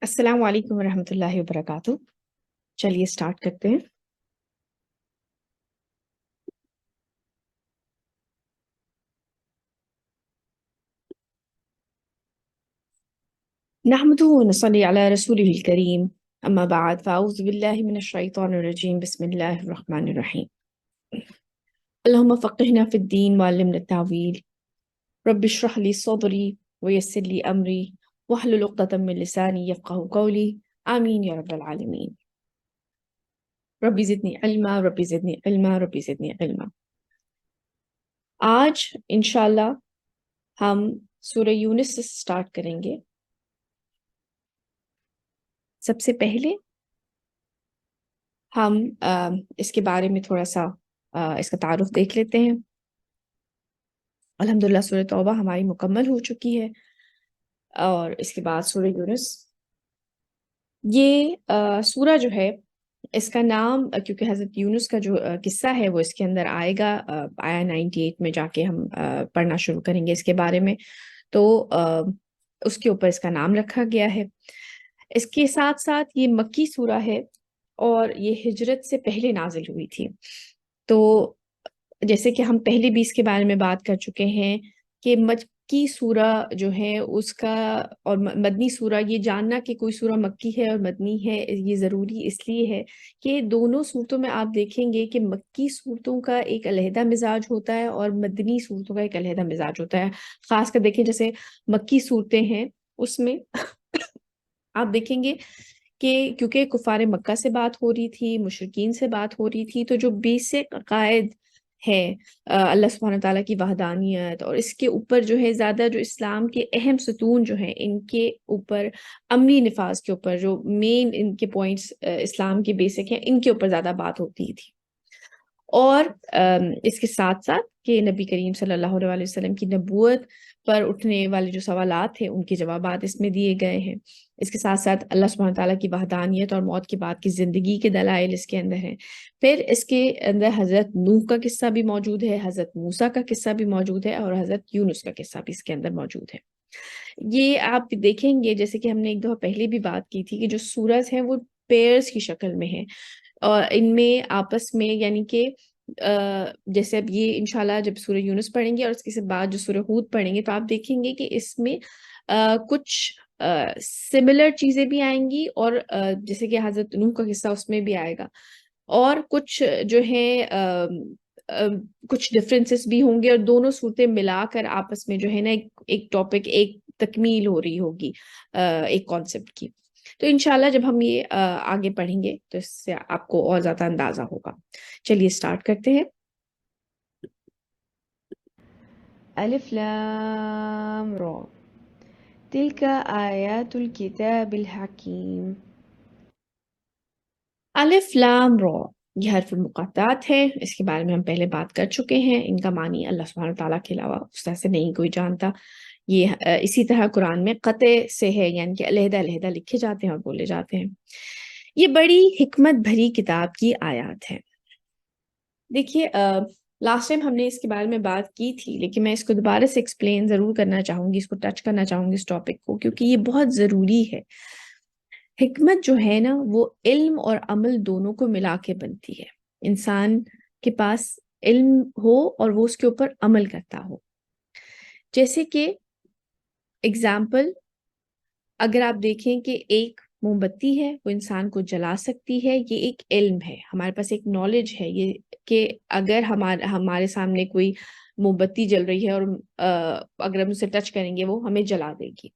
السلام علیکم ورحمۃ اللہ وبرکاتہ۔ چلیے سٹارٹ کرتے ہیں۔ نحمده ونصلي على رسوله الكريم، اما بعد فاعوذ باللہ من الشیطان الرجیم، بسم اللہ الرحمن الرحیم۔ اللهم فقهنا في الدين وعلمنا التعويل، رب اشرح لي صدري ويسر لي امري واحلل عقدة من لساني يفقهوا قولي، آمین یا رب العالمین۔ ربی زدنی علما، ربی زدنی علما، ربی زدنی علما۔ آج انشاءاللہ ہم سورہ یونس سے سٹارٹ کریں گے۔ سب سے پہلے ہم اس کے بارے میں تھوڑا سا اس کا تعارف دیکھ لیتے ہیں۔ الحمدللہ سورہ توبہ ہماری مکمل ہو چکی ہے، اور اس کے بعد سورہ یونس۔ یہ سورہ جو ہے، اس کا نام کیونکہ حضرت یونس کا جو قصہ ہے وہ اس کے اندر آئے گا، آیا 98 میں جا کے ہم پڑھنا شروع کریں گے اس کے بارے میں، تو اس کے اوپر اس کا نام رکھا گیا ہے۔ اس کے ساتھ ساتھ یہ مکی سورہ ہے اور یہ ہجرت سے پہلے نازل ہوئی تھی۔ تو جیسے کہ ہم پہلے بھی اس کے بارے میں بات کر چکے ہیں کہ مکی سورہ جو ہے اس کا اور مدنی سورہ، یہ جاننا کہ کوئی سورہ مکی ہے اور مدنی ہے یہ ضروری اس لیے ہے کہ دونوں صورتوں میں آپ دیکھیں گے کہ مکی صورتوں کا ایک علیحدہ مزاج ہوتا ہے اور مدنی صورتوں کا ایک علیحدہ مزاج ہوتا ہے۔ خاص کر دیکھیں جیسے مکی صورتیں ہیں، اس میں آپ دیکھیں گے کہ کیونکہ کفار مکہ سے بات ہو رہی تھی، مشرکین سے بات ہو رہی تھی، تو جو بیسک عقائد ہے اللہ سبحانہ تعالیٰ کی وحدانیت، اور اس کے اوپر جو ہے زیادہ جو اسلام کے اہم ستون جو ہیں ان کے اوپر، عملی نفاذ کے اوپر جو مین ان کے پوائنٹس اسلام کے بیسک ہیں، ان کے اوپر زیادہ بات ہوتی تھی۔ اور اس کے ساتھ ساتھ کہ نبی کریم صلی اللہ علیہ وسلم کی نبوت پر اٹھنے والے جو سوالات ہیں ان کے جوابات اس میں دیے گئے ہیں۔ اس کے ساتھ ساتھ اللہ سبحانہ تعالیٰ کی وحدانیت اور موت کے بعد کی زندگی کے دلائل اس کے اندر ہیں۔ پھر اس کے اندر حضرت نوح کا قصہ بھی موجود ہے، حضرت موسیٰ کا قصہ بھی موجود ہے، اور حضرت یونس کا قصہ بھی اس کے اندر موجود ہے۔ یہ آپ دیکھیں گے جیسے کہ ہم نے ایک دفعہ پہلے بھی بات کی تھی کہ جو سورج ہیں وہ پیئرز کی شکل میں ہیں، اور ان میں آپس میں یعنی کہ جیسے اب یہ انشاءاللہ جب سورہ یونس پڑھیں گے اور اس کے بعد جو سورہ ہود پڑھیں گے تو آپ دیکھیں گے کہ اس میں کچھ سملر چیزیں بھی آئیں گی، اور جیسے کہ حضرت نوح کا قصہ اس میں بھی آئے گا، اور کچھ جو ہے کچھ ڈفرینسز بھی ہوں گے، اور دونوں صورتیں ملا کر آپس میں جو ہے نا ایک ٹاپک، ایک تکمیل ہو رہی ہوگی ایک کانسیپٹ کی۔ تو انشاءاللہ جب ہم یہ آگے پڑھیں گے تو اس سے آپ کو اور زیادہ اندازہ ہوگا۔ چلیے سٹارٹ کرتے ہیں۔ الف لام را تلک آیات الکتاب الحکیم۔ الف لام را یہ حرف المقطعات ہے، اس کے بارے میں ہم پہلے بات کر چکے ہیں۔ ان کا معنی اللہ سبحانہ تعالیٰ کے علاوہ اس طرح سے نہیں کوئی جانتا۔ یہ اسی طرح قرآن میں قطع سے ہے، یعنی کہ علیحدہ علیحدہ لکھے جاتے ہیں اور بولے جاتے ہیں۔ یہ بڑی حکمت بھری کتاب کی آیات ہے۔ دیکھیے لاسٹ ٹائم ہم نے اس کے بارے میں بات کی تھی، لیکن میں اس کو دوبارہ سے ایکسپلین ضرور کرنا چاہوں گی، اس کو ٹچ کرنا چاہوں گی اس ٹاپک کو، کیونکہ یہ بہت ضروری ہے۔ حکمت جو ہے نا وہ علم اور عمل دونوں کو ملا کے بنتی ہے۔ انسان کے پاس علم ہو اور وہ اس کے اوپر عمل کرتا ہو۔ جیسے کہ اگزامپل اگر آپ دیکھیں کہ ایک موم بتی ہے، وہ انسان کو جلا سکتی ہے، یہ ایک علم ہے، ہمارے پاس ایک نالج ہے یہ کہ اگر ہمارے سامنے کوئی موم بتی جل رہی ہے اور اگر ہم اسے ٹچ کریں گے وہ ہمیں جلا دے گی۔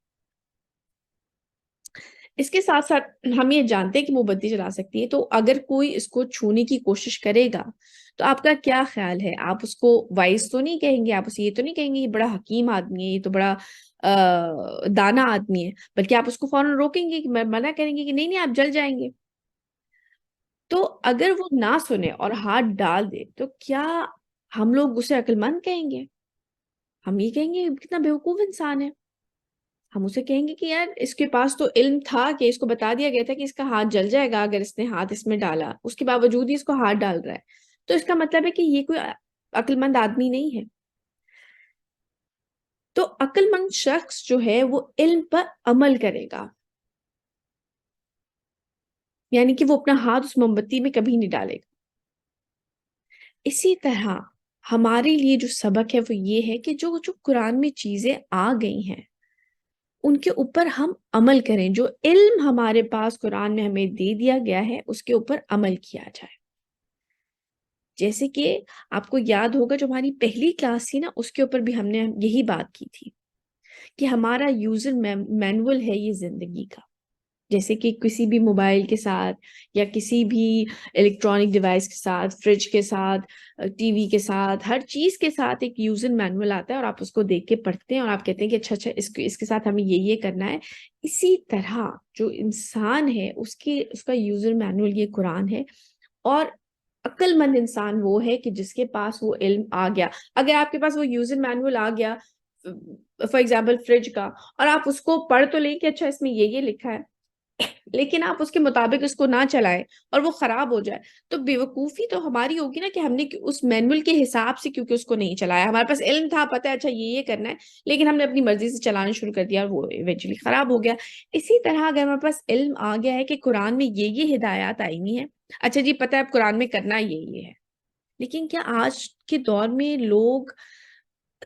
اس کے ساتھ ساتھ ہم یہ جانتے ہیں کہ موم بتی جلا سکتی ہے، تو اگر کوئی اس کو چھونے کی کوشش کرے گا تو آپ کا کیا خیال ہے؟ آپ اس کو وائز تو نہیں کہیں گے، آپ اسے یہ تو نہیں کہیں گے یہ بڑا حکیم آدمی ہے، یہ تو بڑا دانا آدمی ہے، بلکہ آپ اس کو فوراً روکیں گے، کہ منع کریں گے کہ نہیں نہیں آپ جل جائیں گے۔ تو اگر وہ نہ سنے اور ہاتھ ڈال دے تو کیا ہم لوگ اسے عقل مند کہیں گے؟ ہم یہ کہیں گے کتنا بیوقوف انسان ہے۔ ہم اسے کہیں گے کہ یار اس کے پاس تو علم تھا، کہ اس کو بتا دیا گیا تھا کہ اس کا ہاتھ جل جائے گا اگر اس نے ہاتھ اس میں ڈالا، اس کے باوجود ہی اس کو ہاتھ ڈال رہا ہے، تو اس کا مطلب ہے کہ یہ کوئی عقل مند آدمی نہیں ہے۔ تو عقل مند شخص جو ہے وہ علم پر عمل کرے گا، یعنی کہ وہ اپنا ہاتھ اس موم بتی میں کبھی نہیں ڈالے گا۔ اسی طرح ہمارے لیے جو سبق ہے وہ یہ ہے کہ جو جو قرآن میں چیزیں آ گئی ہیں ان کے اوپر ہم عمل کریں، جو علم ہمارے پاس قرآن میں ہمیں دے دیا گیا ہے اس کے اوپر عمل کیا جائے۔ جیسے کہ آپ کو یاد ہوگا جو ہماری پہلی کلاس تھی نا، اس کے اوپر بھی ہم نے یہی بات کی تھی کہ ہمارا یوزر مینول ہے یہ زندگی کا۔ جیسے کہ کسی بھی موبائل کے ساتھ یا کسی بھی الیکٹرانک ڈیوائس کے ساتھ، فریج کے ساتھ، ٹی وی کے ساتھ، ہر چیز کے ساتھ ایک یوزر مینول آتا ہے اور آپ اس کو دیکھ کے پڑھتے ہیں اور آپ کہتے ہیں کہ اچھا اچھا اس کے ساتھ ہمیں یہ کرنا ہے۔ اسی طرح جو انسان ہے اس کا یوزر مینول یہ قرآن ہے، اور عقل مند انسان وہ ہے کہ جس کے پاس وہ علم آ گیا۔ اگر آپ کے پاس وہ یوزر مینول آ گیا فار ایگزامپل فریج کا، اور آپ اس کو پڑھ تو لیں کہ اچھا اس میں یہ لکھا ہے، لیکن آپ اس کے مطابق اس کو نہ چلائیں اور وہ خراب ہو جائے، تو بیوقوفی تو ہماری ہوگی نا کہ ہم نے اس مینول کے حساب سے کیونکہ اس کو نہیں چلایا۔ ہمارے پاس علم تھا، پتہ ہے اچھا یہ کرنا ہے، لیکن ہم نے اپنی مرضی سے چلانا شروع کر دیا اور وہ ایونچولی خراب ہو گیا۔ اسی طرح اگر ہمارے پاس علم آ گیا ہے کہ قرآن میں یہ ہدایات آئی ہوئی ہیں، اچھا جی پتہ ہے اب قرآن میں کرنا یہ ہے، لیکن کیا آج کے دور میں لوگ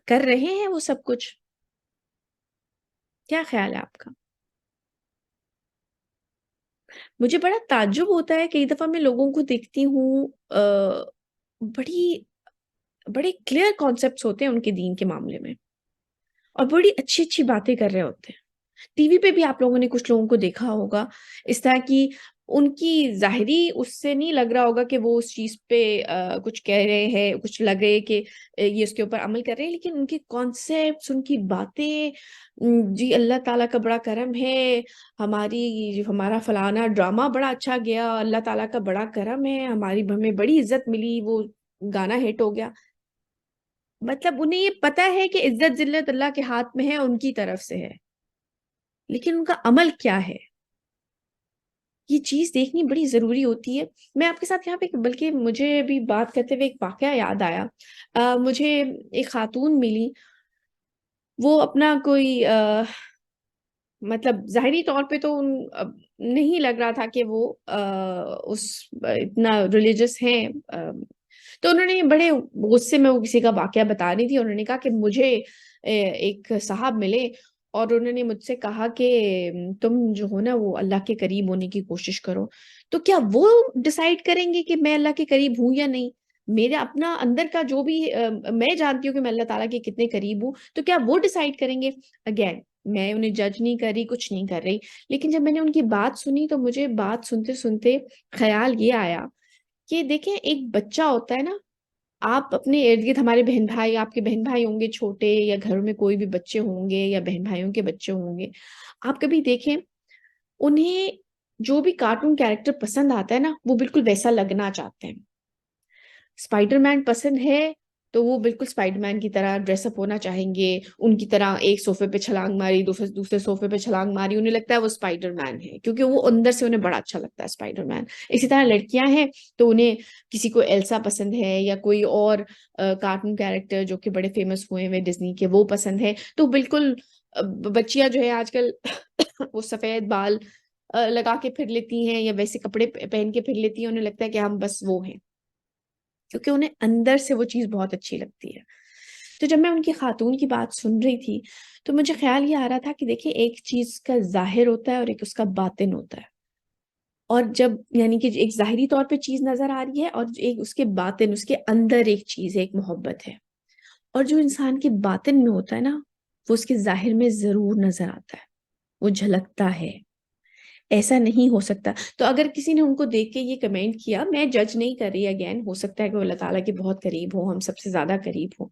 کر رہے ہیں وہ سب کچھ؟ کیا خیال ہے آپ کا؟ مجھے بڑا تعجب ہوتا ہے، کئی دفعہ میں لوگوں کو دیکھتی ہوں بڑی بڑے کلیئر کانسیپٹس ہوتے ہیں ان کے دین کے معاملے میں، اور بڑی اچھی اچھی باتیں کر رہے ہوتے ہیں۔ ٹی وی پہ بھی آپ لوگوں نے کچھ لوگوں کو دیکھا ہوگا اس طرح کی، ان کی ظاہری اس سے نہیں لگ رہا ہوگا کہ وہ اس چیز پہ کچھ کہہ رہے ہیں، کچھ لگ رہے کہ یہ اس کے اوپر عمل کر رہے ہیں، لیکن ان کے کانسیپٹس، ان کی باتیں، جی اللہ تعالیٰ کا بڑا کرم ہے، ہمارا فلانا ڈرامہ بڑا اچھا گیا، اللہ تعالیٰ کا بڑا کرم ہے، ہمیں بڑی عزت ملی، وہ گانا ہٹ ہو گیا۔ مطلب انہیں یہ پتا ہے کہ عزت ذلت اللہ کے ہاتھ میں ہے، ان کی طرف سے ہے، لیکن ان کا عمل کیا ہے یہ چیز دیکھنی بڑی ضروری ہوتی ہے۔ میں آپ کے ساتھ یہاں پہ بلکہ مجھے بھی بات کرتے ہوئے ایک واقعہ یاد آیا۔ مجھے ایک خاتون ملی، وہ اپنا کوئی مطلب ظاہری طور پہ تو نہیں لگ رہا تھا کہ وہ اس اتنا ریلیجس ہیں، تو انہوں نے بڑے غصے میں وہ کسی کا واقعہ بتا رہی تھی، انہوں نے کہا کہ مجھے ایک صاحب ملے اور انہوں نے مجھ سے کہا کہ تم جو ہو نا وہ اللہ کے قریب ہونے کی کوشش کرو۔ تو کیا وہ ڈیسائیڈ کریں گے کہ میں اللہ کے قریب ہوں یا نہیں؟ میرا اپنا اندر کا جو بھی میں جانتی ہوں کہ میں اللہ تعالیٰ کے کتنے قریب ہوں، تو کیا وہ ڈیسائیڈ کریں گے؟ اگین میں انہیں جج نہیں کر رہی، کچھ نہیں کر رہی، لیکن جب میں نے ان کی بات سنی تو مجھے بات سنتے سنتے خیال یہ آیا کہ دیکھیں ایک بچہ ہوتا ہے نا، آپ اپنے ارد گرد ہمارے بہن بھائی، آپ کے بہن بھائی ہوں گے چھوٹے، یا گھر میں کوئی بھی بچے ہوں گے یا بہن بھائیوں کے بچے ہوں گے، آپ کبھی دیکھیں انہیں جو بھی کارٹون کیریکٹر پسند آتا ہے نا وہ بالکل ویسا لگنا چاہتے ہیں۔ اسپائڈر مین پسند ہے تو وہ بالکل اسپائڈر مین کی طرح ڈریس اپ ہونا چاہیں گے، ان کی طرح ایک صوفے پہ چھلانگ ماری، دوسرے صوفے پہ چھلانگ ماری، انہیں لگتا ہے وہ اسپائڈر مین ہے کیونکہ وہ اندر سے انہیں بڑا اچھا لگتا ہے اسپائڈر مین۔ اسی طرح لڑکیاں ہیں تو انہیں کسی کو ایلسا پسند ہے یا کوئی اور کارٹون کیریکٹر جو کہ بڑے فیمس ہوئے ہوئے ڈزنی کے وہ پسند ہے، تو بالکل بچیاں جو ہے آج کل وہ سفید بال لگا کے پھر لیتی ہیں یا ویسے کپڑے پہن کے پھر لیتی ہیں، انہیں لگتا ہے کہ ہم بس وہ ہیں، کیونکہ انہیں اندر سے وہ چیز بہت اچھی لگتی ہے۔ تو جب میں ان کی خاتون کی بات سن رہی تھی تو مجھے خیال یہ آ رہا تھا کہ دیکھیں ایک چیز کا ظاہر ہوتا ہے اور ایک اس کا باطن ہوتا ہے، اور جب یعنی کہ ایک ظاہری طور پہ چیز نظر آ رہی ہے اور ایک اس کے باطن، اس کے اندر ایک چیز ہے، ایک محبت ہے، اور جو انسان کے باطن میں ہوتا ہے نا وہ اس کے ظاہر میں ضرور نظر آتا ہے، وہ جھلکتا ہے، ایسا نہیں ہو سکتا۔ تو اگر کسی نے ان کو دیکھ کے یہ کمنٹ کیا، میں جج نہیں کر رہی، اگین ہو سکتا ہے کہ وہ اللہ تعالیٰ کے بہت قریب ہو، ہم سب سے زیادہ قریب ہو،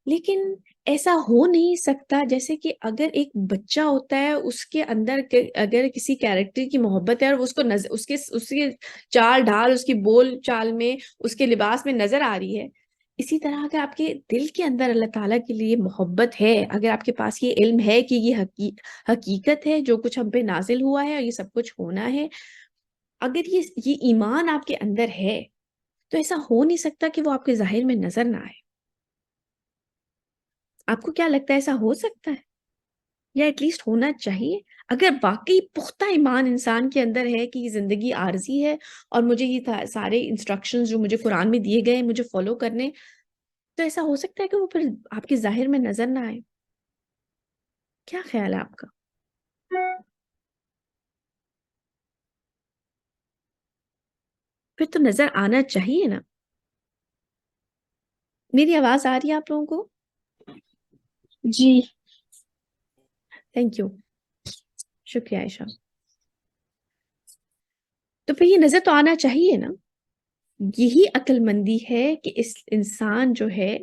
لیکن ایسا ہو نہیں سکتا جیسے کہ اگر ایک بچہ ہوتا ہے اس کے اندر اگر کسی کیریکٹر کی محبت ہے اور وہ اس کو اس کے چال ڈھال، اس کی بول چال میں، اس کے لباس میں نظر آ رہی ہے، اسی طرح اگر آپ کے دل کے اندر اللہ تعالیٰ کے لیے محبت ہے، اگر آپ کے پاس یہ علم ہے کہ یہ حقیقت ہے، جو کچھ ہم پہ نازل ہوا ہے اور یہ سب کچھ ہونا ہے، اگر یہ ایمان آپ کے اندر ہے تو ایسا ہو نہیں سکتا کہ وہ آپ کے ظاہر میں نظر نہ آئے۔ آپ کو کیا لگتا ہے ایسا ہو سکتا ہے؟ یا ایٹ لیسٹ ہونا چاہیے. اگر واقعی پختہ ایمان انسان کے اندر ہے کہ یہ زندگی عارضی ہے اور مجھے یہ سارے انسٹرکشنز جو مجھے قرآن میں دیے گئے مجھے فالو کرنے، تو ایسا ہو سکتا ہے کہ وہ پھر آپ کے ظاہر میں نظر نہ آئے. کیا خیال ہے آپ کا؟ پھر تو نظر آنا چاہیے نا. میری آواز آ رہی ہے آپ لوگوں کو؟ جی تھینک یو، شکریہ عائشہ. تو پھر یہ نظر تو آنا چاہیے نا. یہی عقل مندی ہے کہ اس انسان جو ہے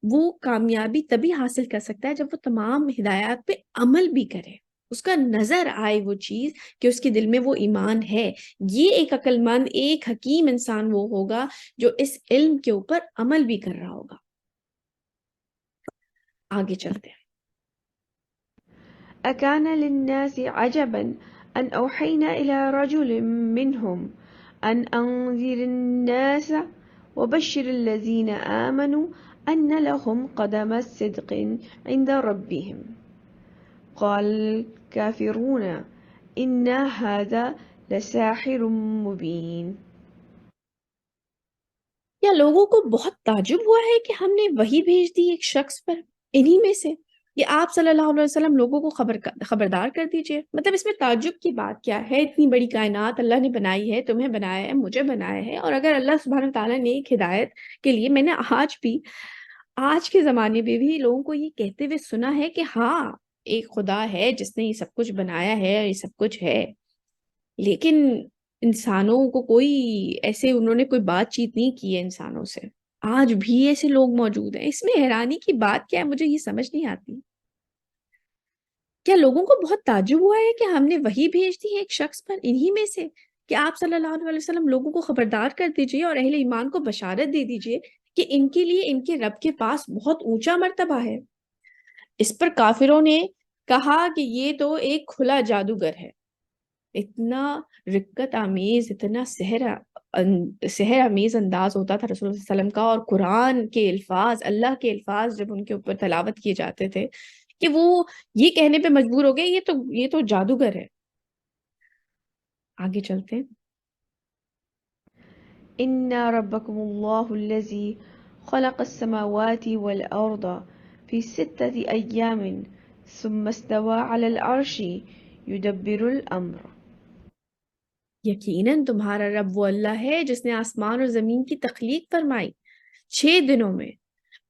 وہ کامیابی تبھی حاصل کر سکتا ہے جب وہ تمام ہدایات پہ عمل بھی کرے، اس کا نظر آئے وہ چیز کہ اس کے دل میں وہ ایمان ہے. یہ ایک عقل مند ایک حکیم انسان وہ ہوگا جو اس علم کے اوپر عمل بھی کر رہا ہوگا. آگے چلتے ہیں. أكان للناس عجبا أن أوحينا إلى رجل منهم أن أنذر الناس وبشر الذين آمنوا أن لهم قدم صدق عند ربهم قال الكافرون إن هذا لساحر مبين. یا لوگوں کو بہت تعجب ہوا ہے کہ ہم نے وحی بھیج دی ایک شخص پر انہی میں سے، یہ آپ صلی اللہ علیہ وسلم لوگوں کو خبردار کر دیجئے. مطلب اس میں تعجب کی بات کیا ہے؟ اتنی بڑی کائنات اللہ نے بنائی ہے، تمہیں بنایا ہے، مجھے بنایا ہے، اور اگر اللہ سبحانہ تعالیٰ نے ایک ہدایت کے لیے، میں نے آج کے زمانے میں بھی لوگوں کو یہ کہتے ہوئے سنا ہے کہ ہاں ایک خدا ہے جس نے یہ سب کچھ بنایا ہے، یہ سب کچھ ہے، لیکن انسانوں کو کوئی ایسے انہوں نے کوئی بات چیت نہیں کی ہے انسانوں سے. آج بھی ایسے لوگ موجود ہیں. اس میں حیرانی کی بات کیا ہے؟ مجھے یہ سمجھ نہیں آتی. کیا لوگوں کو بہت تعجب ہوا ہے کہ ہم نے وحی بھیج دی ہے ایک شخص پر انہی میں سے کہ آپ صلی اللہ علیہ وسلم لوگوں کو خبردار کر دیجئے اور اہل ایمان کو بشارت دے دیجئے کہ ان کے لیے ان کے رب کے پاس بہت اونچا مرتبہ ہے. اس پر کافروں نے کہا کہ یہ تو ایک کھلا جادوگر ہے. اتنا رقت آمیز، اتنا سحر آمیز انداز ہوتا تھا رسول اللہ صلی اللہ علیہ وسلم کا، اور قرآن کے الفاظ، اللہ کے الفاظ جب ان کے اوپر تلاوت کیے جاتے تھے کہ وہ یہ کہنے پہ مجبور ہو گئے یہ تو جادوگر ہے. آگے چلتے ہیں. إن ربكم الله الذي خلق السماوات والأرض في 6 أيام ثم استوى على العرش يدبر الأمر. یقیناً تمہارا رب وہ اللہ ہے جس نے آسمان اور زمین کی تخلیق فرمائی 6 دنوں میں،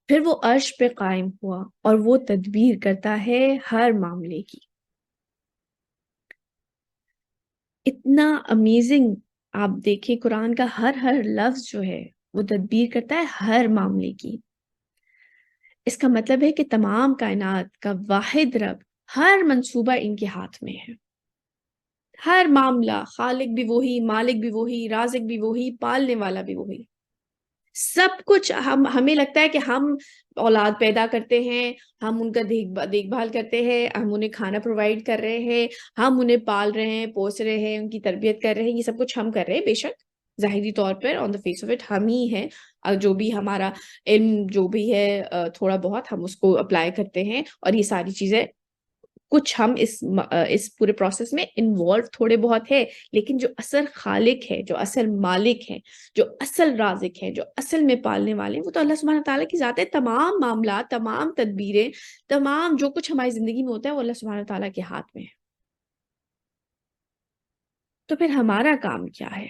پھر وہ عرش پہ قائم ہوا اور وہ تدبیر کرتا ہے ہر معاملے کی. اتنا امیزنگ. آپ دیکھیں قرآن کا ہر لفظ جو ہے وہ تدبیر کرتا ہے ہر معاملے کی. اس کا مطلب ہے کہ تمام کائنات کا واحد رب، ہر منصوبہ ان کے ہاتھ میں ہے. ہر معاملہ، خالق بھی وہی، مالک بھی وہی، رازق بھی وہی، پالنے والا بھی وہی. سب کچھ ہمیں لگتا ہے کہ ہم اولاد پیدا کرتے ہیں، ہم ان کا دیکھ بھال کرتے ہیں، ہم انہیں کھانا پرووائڈ کر رہے ہیں، ہم انہیں پال رہے ہیں، پوس رہے ہیں، ان کی تربیت کر رہے ہیں. یہ سب کچھ ہم کر رہے ہیں. بے شک ظاہری طور پر آن دا فیس آف اٹ ہم ہی ہیں، اور جو بھی ہمارا علم جو بھی ہے تھوڑا بہت ہم اس کو اپلائی کرتے ہیں، اور یہ ساری چیزیں کچھ ہم اس پورے پروسیس میں انوالو تھوڑے بہت ہے. لیکن جو اصل خالق ہے، جو اصل مالک ہے، جو اصل رازق ہے، جو اصل میں پالنے والے ہیں، وہ تو اللہ سبحانہ تعالیٰ کی ذات ہے. تمام معاملات، تمام تدبیریں، تمام جو کچھ ہماری زندگی میں ہوتا ہے وہ اللہ سبحانہ تعالیٰ کے ہاتھ میں ہے. تو پھر ہمارا کام کیا ہے؟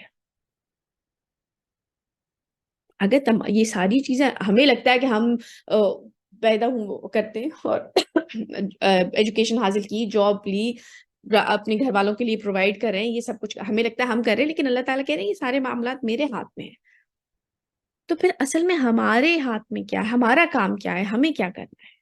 اگر یہ ساری چیزیں ہمیں لگتا ہے کہ ہم پیدا کرتے ہیں اور ایجوکیشن حاصل کی، جاب لی، اپنے گھر والوں کے لیے پرووائڈ کر رہے ہیں، یہ سب کچھ ہمیں لگتا ہے ہم کر رہے ہیں، لیکن اللہ تعالیٰ کہہ رہے ہیں یہ سارے معاملات میرے ہاتھ میں ہیں. تو پھر اصل میں ہمارے ہاتھ میں کیا ہے؟ ہمارا کام کیا ہے؟ ہمیں کیا کرنا ہے؟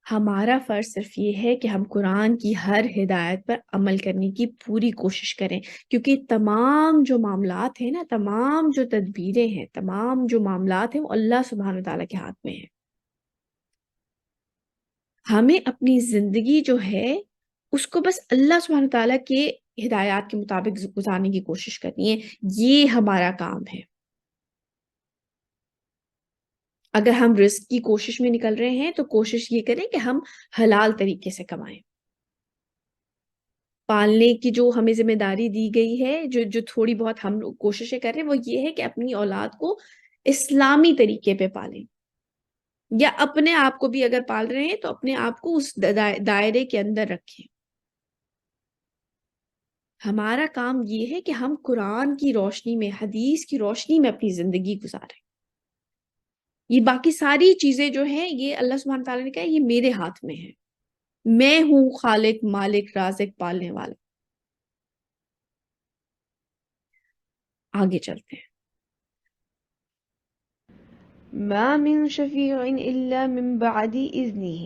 ہمارا فرض صرف یہ ہے کہ ہم قرآن کی ہر ہدایت پر عمل کرنے کی پوری کوشش کریں، کیونکہ تمام جو معاملات ہیں نا، تمام جو تدبیریں ہیں، تمام جو معاملات ہیں وہ اللہ سبحانہ تعالیٰ کے ہاتھ میں ہیں. ہمیں اپنی زندگی جو ہے اس کو بس اللہ سبحانہ تعالیٰ کے ہدایات کے مطابق گزارنے کی کوشش کرنی ہے. یہ ہمارا کام ہے. اگر ہم رزق کی کوشش میں نکل رہے ہیں تو کوشش یہ کریں کہ ہم حلال طریقے سے کمائیں. پالنے کی جو ہمیں ذمہ داری دی گئی ہے، جو تھوڑی بہت ہم لوگ کوششیں کر رہے ہیں، وہ یہ ہے کہ اپنی اولاد کو اسلامی طریقے پہ پالیں، یا اپنے آپ کو بھی اگر پال رہے ہیں تو اپنے آپ کو اس دائرے کے اندر رکھیں. ہمارا کام یہ ہے کہ ہم قرآن کی روشنی میں، حدیث کی روشنی میں اپنی زندگی گزاریں. یہ باقی ساری چیزیں جو ہیں، یہ اللہ سبحانہ تعالیٰ نے کہا یہ میرے ہاتھ میں ہے. میں ہوں خالق، مالک، رازق، پالنے والا. آگے چلتے ہیں. ما من شفيع إلا من بعد إذنه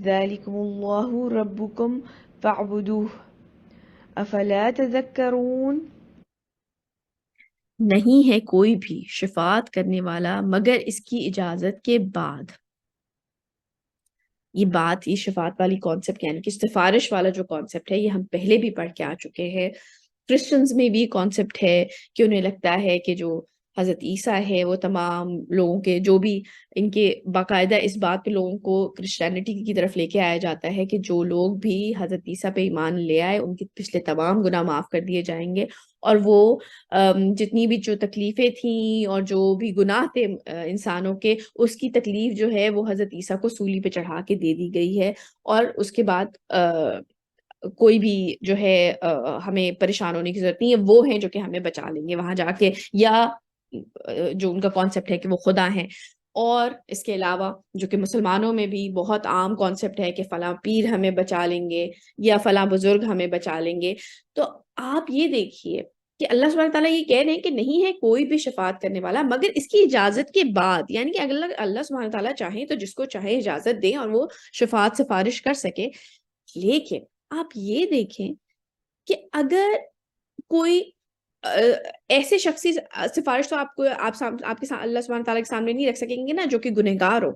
ذلكم الله ربكم فاعبدوه أفلا تذكرون. نہیں ہے کوئی بھی شفاعت کرنے والا مگر اس کی اجازت کے بعد. یہ شفاعت والی کانسیپٹ، یعنی کہ سفارش والا جو کانسیپٹ ہے، یہ ہم پہلے بھی پڑھ کے آ چکے ہیں. کرسچنز میں بھی کانسیپٹ ہے کہ انہیں لگتا ہے کہ جو حضرت عیسیٰ ہے وہ تمام لوگوں کے، جو بھی ان کے باقاعدہ اس بات پہ لوگوں کو کرسچینٹی کی طرف لے کے آیا جاتا ہے کہ جو لوگ بھی حضرت عیسیٰ پہ ایمان لے آئے ان کے پچھلے تمام گناہ معاف کر دیے جائیں گے، اور وہ جتنی بھی جو تکلیفیں تھیں اور جو بھی گناہ تھے انسانوں کے، اس کی تکلیف جو ہے وہ حضرت عیسیٰ کو سولی پہ چڑھا کے دے دی گئی ہے. اور اس کے بعد کوئی بھی جو ہے ہمیں پریشان ہونے کی ضرورت نہیں ہے. وہ ہیں جو کہ ہمیں بچا لیں گے وہاں جا کے، یا جو ان کا کانسیپٹ ہے کہ وہ خدا ہیں. اور اس کے علاوہ جو کہ مسلمانوں میں بھی بہت عام کانسیپٹ ہے کہ فلاں پیر ہمیں بچا لیں گے یا فلاں بزرگ ہمیں بچا لیں گے. تو آپ یہ دیکھیے کہ اللہ سبحانہ تعالیٰ یہ کہہ رہے ہیں کہ نہیں ہے کوئی بھی شفاعت کرنے والا مگر اس کی اجازت کے بعد. یعنی کہ اگر اللہ سبحانہ تعالیٰ چاہیں تو جس کو چاہے اجازت دیں اور وہ شفاعت سفارش کر سکے. لیکن آپ یہ دیکھیں کہ اگر کوئی ایسے شخصی سفارش تو آپ کے اللہ سبحانہ تعالیٰ کے سامنے نہیں رکھ سکیں گے نا جو کہ گنہگار ہو.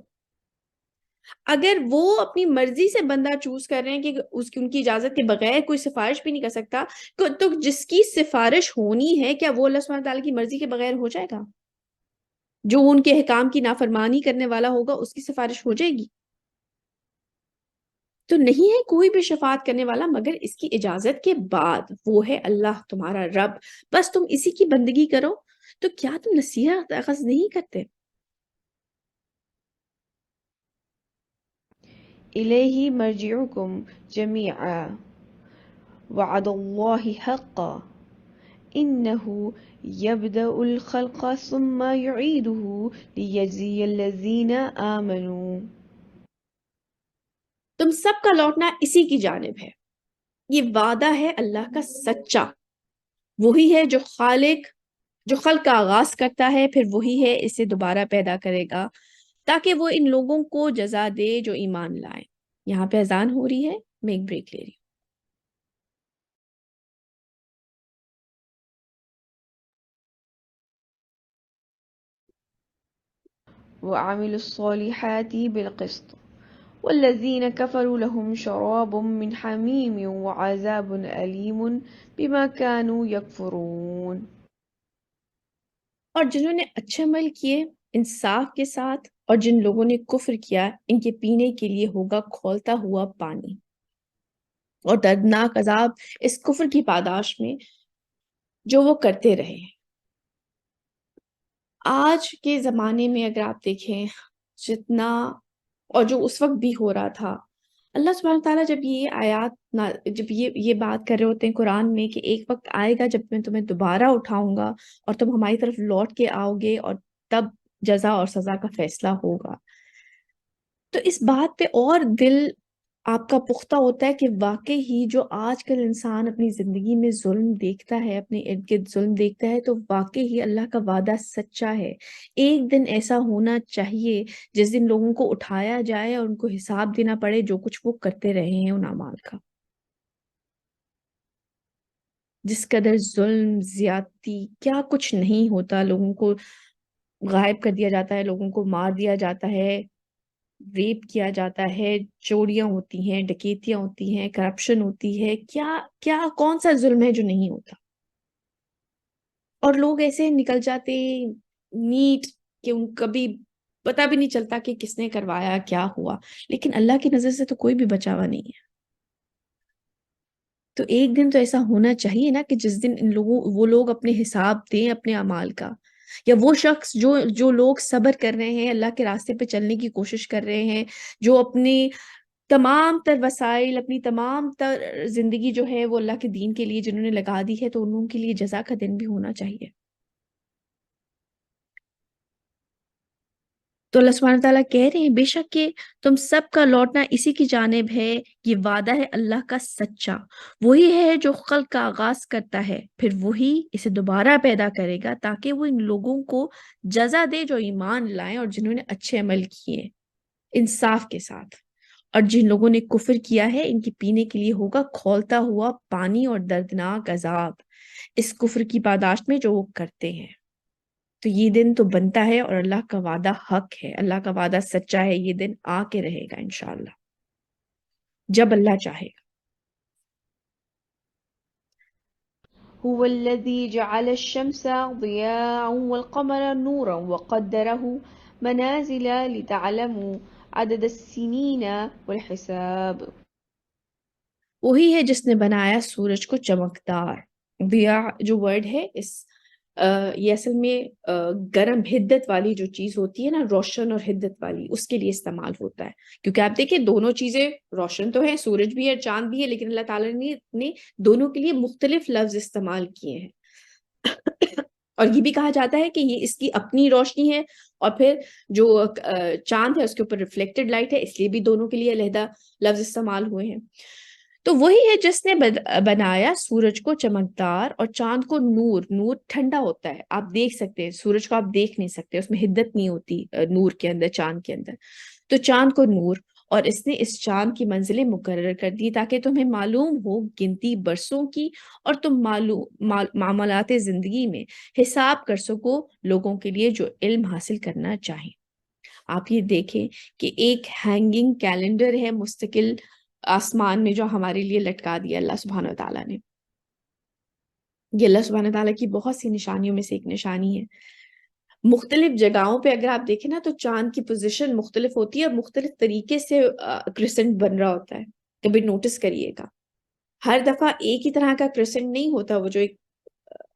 اگر وہ اپنی مرضی سے بندہ چوز کر رہے ہیں کہ ان کی اجازت کے بغیر کوئی سفارش بھی نہیں کر سکتا، تو جس کی سفارش ہونی ہے کیا وہ اللہ سبحانہ تعالیٰ کی مرضی کے بغیر ہو جائے گا؟ جو ان کے احکام کی نافرمانی کرنے والا ہوگا اس کی سفارش ہو جائے گی؟ تو نہیں ہے کوئی بھی شفاعت کرنے والا مگر اس کی اجازت کے بعد. وہ ہے اللہ تمہارا رب، بس تم اسی کی بندگی کرو. تو کیا تم نصیحت اخذ نہیں کرتے؟ إليه مرجعكم جميعا وعد الله حقا إنه يبدأ الخلق ثم يعيده ليجزي الذين آمنوا. تم سب کا لوٹنا اسی کی جانب ہے. یہ وعدہ ہے اللہ کا سچا. وہی ہے جو خلق کا آغاز کرتا ہے، پھر وہی ہے اسے دوبارہ پیدا کرے گا تاکہ وہ ان لوگوں کو جزا دے جو ایمان لائے. یہاں پہ اذان ہو رہی ہے، میں ایک بریک لے رہی ہوں. وعملوا الصالحات بالقسط والذين كفروا لهم شراب من حميم وعذاب أليم بما كانوا يكفرون. اور جنہوں نے اچھے عمل کیے انصاف کے ساتھ، اور جن لوگوں نے کفر کیا ان کے پینے کے لیے ہوگا کھولتا ہوا پانی اور دردناک عذاب اس کفر کی پاداش میں جو وہ کرتے رہے ہیں. آج کے زمانے میں اگر آپ دیکھیں جتنا، اور جو اس وقت بھی ہو رہا تھا، اللہ سبحانہ تعالیٰ جب یہ آیات جب یہ بات کر رہے ہوتے ہیں قرآن میں کہ ایک وقت آئے گا جب میں تمہیں دوبارہ اٹھاؤں گا اور تم ہماری طرف لوٹ کے آؤ گے اور تب جزا اور سزا کا فیصلہ ہوگا، تو اس بات پہ اور دل آپ کا پختہ ہوتا ہے کہ واقعی ہی جو آج کل انسان اپنی زندگی میں ظلم دیکھتا ہے، اپنے ارد گرد ظلم دیکھتا ہے، تو واقعی ہی اللہ کا وعدہ سچا ہے. ایک دن ایسا ہونا چاہیے جس دن لوگوں کو اٹھایا جائے اور ان کو حساب دینا پڑے جو کچھ وہ کرتے رہے ہیں ان اعمال کا. جس قدر ظلم، زیادتی، کیا کچھ نہیں ہوتا، لوگوں کو غائب کر دیا جاتا ہے، لوگوں کو مار دیا جاتا ہے، ریپ کیا جاتا ہے، چوریاں ہوتی ہیں، ڈکیتیاں ہوتی ہیں، کرپشن ہوتی ہے. کیا کون سا ظلم ہے جو نہیں ہوتا؟ اور لوگ ایسے نکل جاتے نیٹ کہ ان کبھی پتہ بھی نہیں چلتا کہ کس نے کروایا، کیا ہوا، لیکن اللہ کی نظر سے تو کوئی بھی بچا ہوا نہیں ہے۔ تو ایک دن تو ایسا ہونا چاہیے نا کہ جس دن وہ لوگ اپنے حساب دیں اپنے اعمال کا، یا وہ شخص جو لوگ صبر کر رہے ہیں، اللہ کے راستے پہ چلنے کی کوشش کر رہے ہیں، جو اپنے تمام تر وسائل، اپنی تمام تر زندگی جو ہے وہ اللہ کے دین کے لیے جنہوں نے لگا دی ہے، تو ان لوگوں کے لیے جزا کا دن بھی ہونا چاہیے۔ تو اللہ سبحانہ تعالیٰ کہہ رہے ہیں بے شک کہ تم سب کا لوٹنا اسی کی جانب ہے، یہ وعدہ ہے اللہ کا سچا، وہی ہے جو خلق کا آغاز کرتا ہے، پھر وہی اسے دوبارہ پیدا کرے گا تاکہ وہ ان لوگوں کو جزا دے جو ایمان لائیں اور جنہوں نے اچھے عمل کیے انصاف کے ساتھ۔ اور جن لوگوں نے کفر کیا ہے ان کی پینے کے لیے ہوگا کھولتا ہوا پانی اور دردناک عذاب اس کفر کی پاداش میں جو وہ کرتے ہیں۔ تو یہ دن تو بنتا ہے اور اللہ کا وعدہ حق ہے، اللہ کا وعدہ سچا ہے، یہ دن آ کے رہے گا انشاءاللہ جب اللہ چاہے گا۔ هو الذي جعل الشمس ضياء والقمر نورا وقدره منازل لتعلموا عدد السنين والحساب۔ وہی ہے جس نے بنایا سورج کو چمکدار۔ ضیاء جو ورڈ ہے یہ اصل میں گرم حدت والی جو چیز ہوتی ہے نا، روشن اور حدت والی، اس کے لیے استعمال ہوتا ہے، کیونکہ آپ دیکھیں دونوں چیزیں روشن تو ہیں، سورج بھی ہے چاند بھی ہے، لیکن اللہ تعالیٰ نے دونوں کے لیے مختلف لفظ استعمال کیے ہیں۔ اور یہ بھی کہا جاتا ہے کہ یہ اس کی اپنی روشنی ہے، اور پھر جو چاند ہے اس کے اوپر ریفلیکٹڈ لائٹ ہے، اس لیے بھی دونوں کے لیے علیحدہ لفظ استعمال ہوئے ہیں۔ تو وہی ہے جس نے بنایا سورج کو چمکدار اور چاند کو نور۔ نور ٹھنڈا ہوتا ہے، آپ دیکھ سکتے ہیں سورج کو، آپ دیکھ نہیں سکتے، اس میں حدت نہیں ہوتی نور کے اندر، چاند کے اندر۔ تو چاند کو نور، اور اس نے اس چاند کی منزلیں مقرر کر دی تاکہ تمہیں معلوم ہو گنتی برسوں کی، اور تم معاملات زندگی میں حساب کر سکو لوگوں کے لیے جو علم حاصل کرنا چاہیں۔ آپ یہ دیکھیں کہ ایک ہینگنگ کیلنڈر ہے مستقل آسمان میں جو ہمارے لیے لٹکا دیا اللہ سبحانہ تعالیٰ نے۔ یہ اللہ سبحانہ تعالیٰ کی بہت سی نشانیوں میں سے ایک نشانی ہے۔ مختلف جگہوں پہ اگر آپ دیکھیں نا تو چاند کی پوزیشن مختلف ہوتی ہے اور مختلف طریقے سے کرسنٹ بن رہا ہوتا ہے، کبھی نوٹس کریے گا۔ ہر دفعہ ایک ہی طرح کا کرسنٹ نہیں ہوتا، وہ جو ایک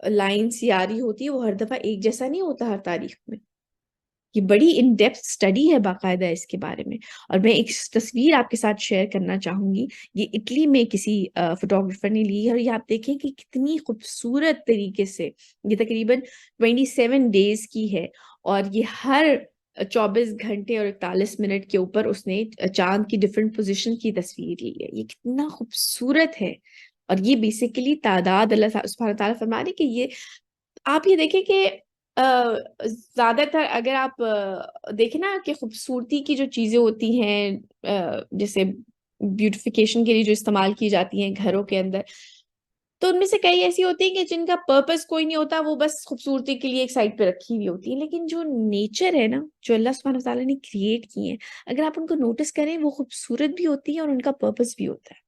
لائن سی آ رہی ہوتی ہے وہ ہر دفعہ ایک جیسا نہیں ہوتا ہر تاریخ میں۔ یہ بڑی ان ڈیپتھ اسٹڈی ہے باقاعدہ اس کے بارے میں، اور میں ایک تصویر آپ کے ساتھ شیئر کرنا چاہوں گی۔ یہ اٹلی میں کسی فوٹوگرافر نے لی ہے، اور یہ آپ دیکھیں کہ کتنی خوبصورت طریقے سے یہ تقریباً 27 ڈیز کی ہے، اور یہ ہر 24 گھنٹے اور 41 منٹ کے اوپر اس نے چاند کی ڈفرینٹ پوزیشن کی تصویر لی ہے۔ یہ کتنا خوبصورت ہے، اور یہ بیسیکلی تعداد اللہ سبحانہ تعالیٰ فرما رہے کہ یہ آپ یہ دیکھیں کہ زیادہ تر اگر آپ دیکھیں نا کہ خوبصورتی کی جو چیزیں ہوتی ہیں جیسے بیوٹیفیکیشن کے لیے جو استعمال کی جاتی ہیں گھروں کے اندر، تو ان میں سے کئی ایسی ہوتی ہیں کہ جن کا پرپس کوئی نہیں ہوتا، وہ بس خوبصورتی کے لیے ایک سائڈ پہ رکھی ہوئی ہوتی ہیں۔ لیکن جو نیچر ہے نا، جو اللہ سبحانہ تعالیٰ نے کریٹ کی ہیں، اگر آپ ان کو نوٹس کریں وہ خوبصورت بھی ہوتی ہیں اور ان کا پرپس بھی ہوتا ہے۔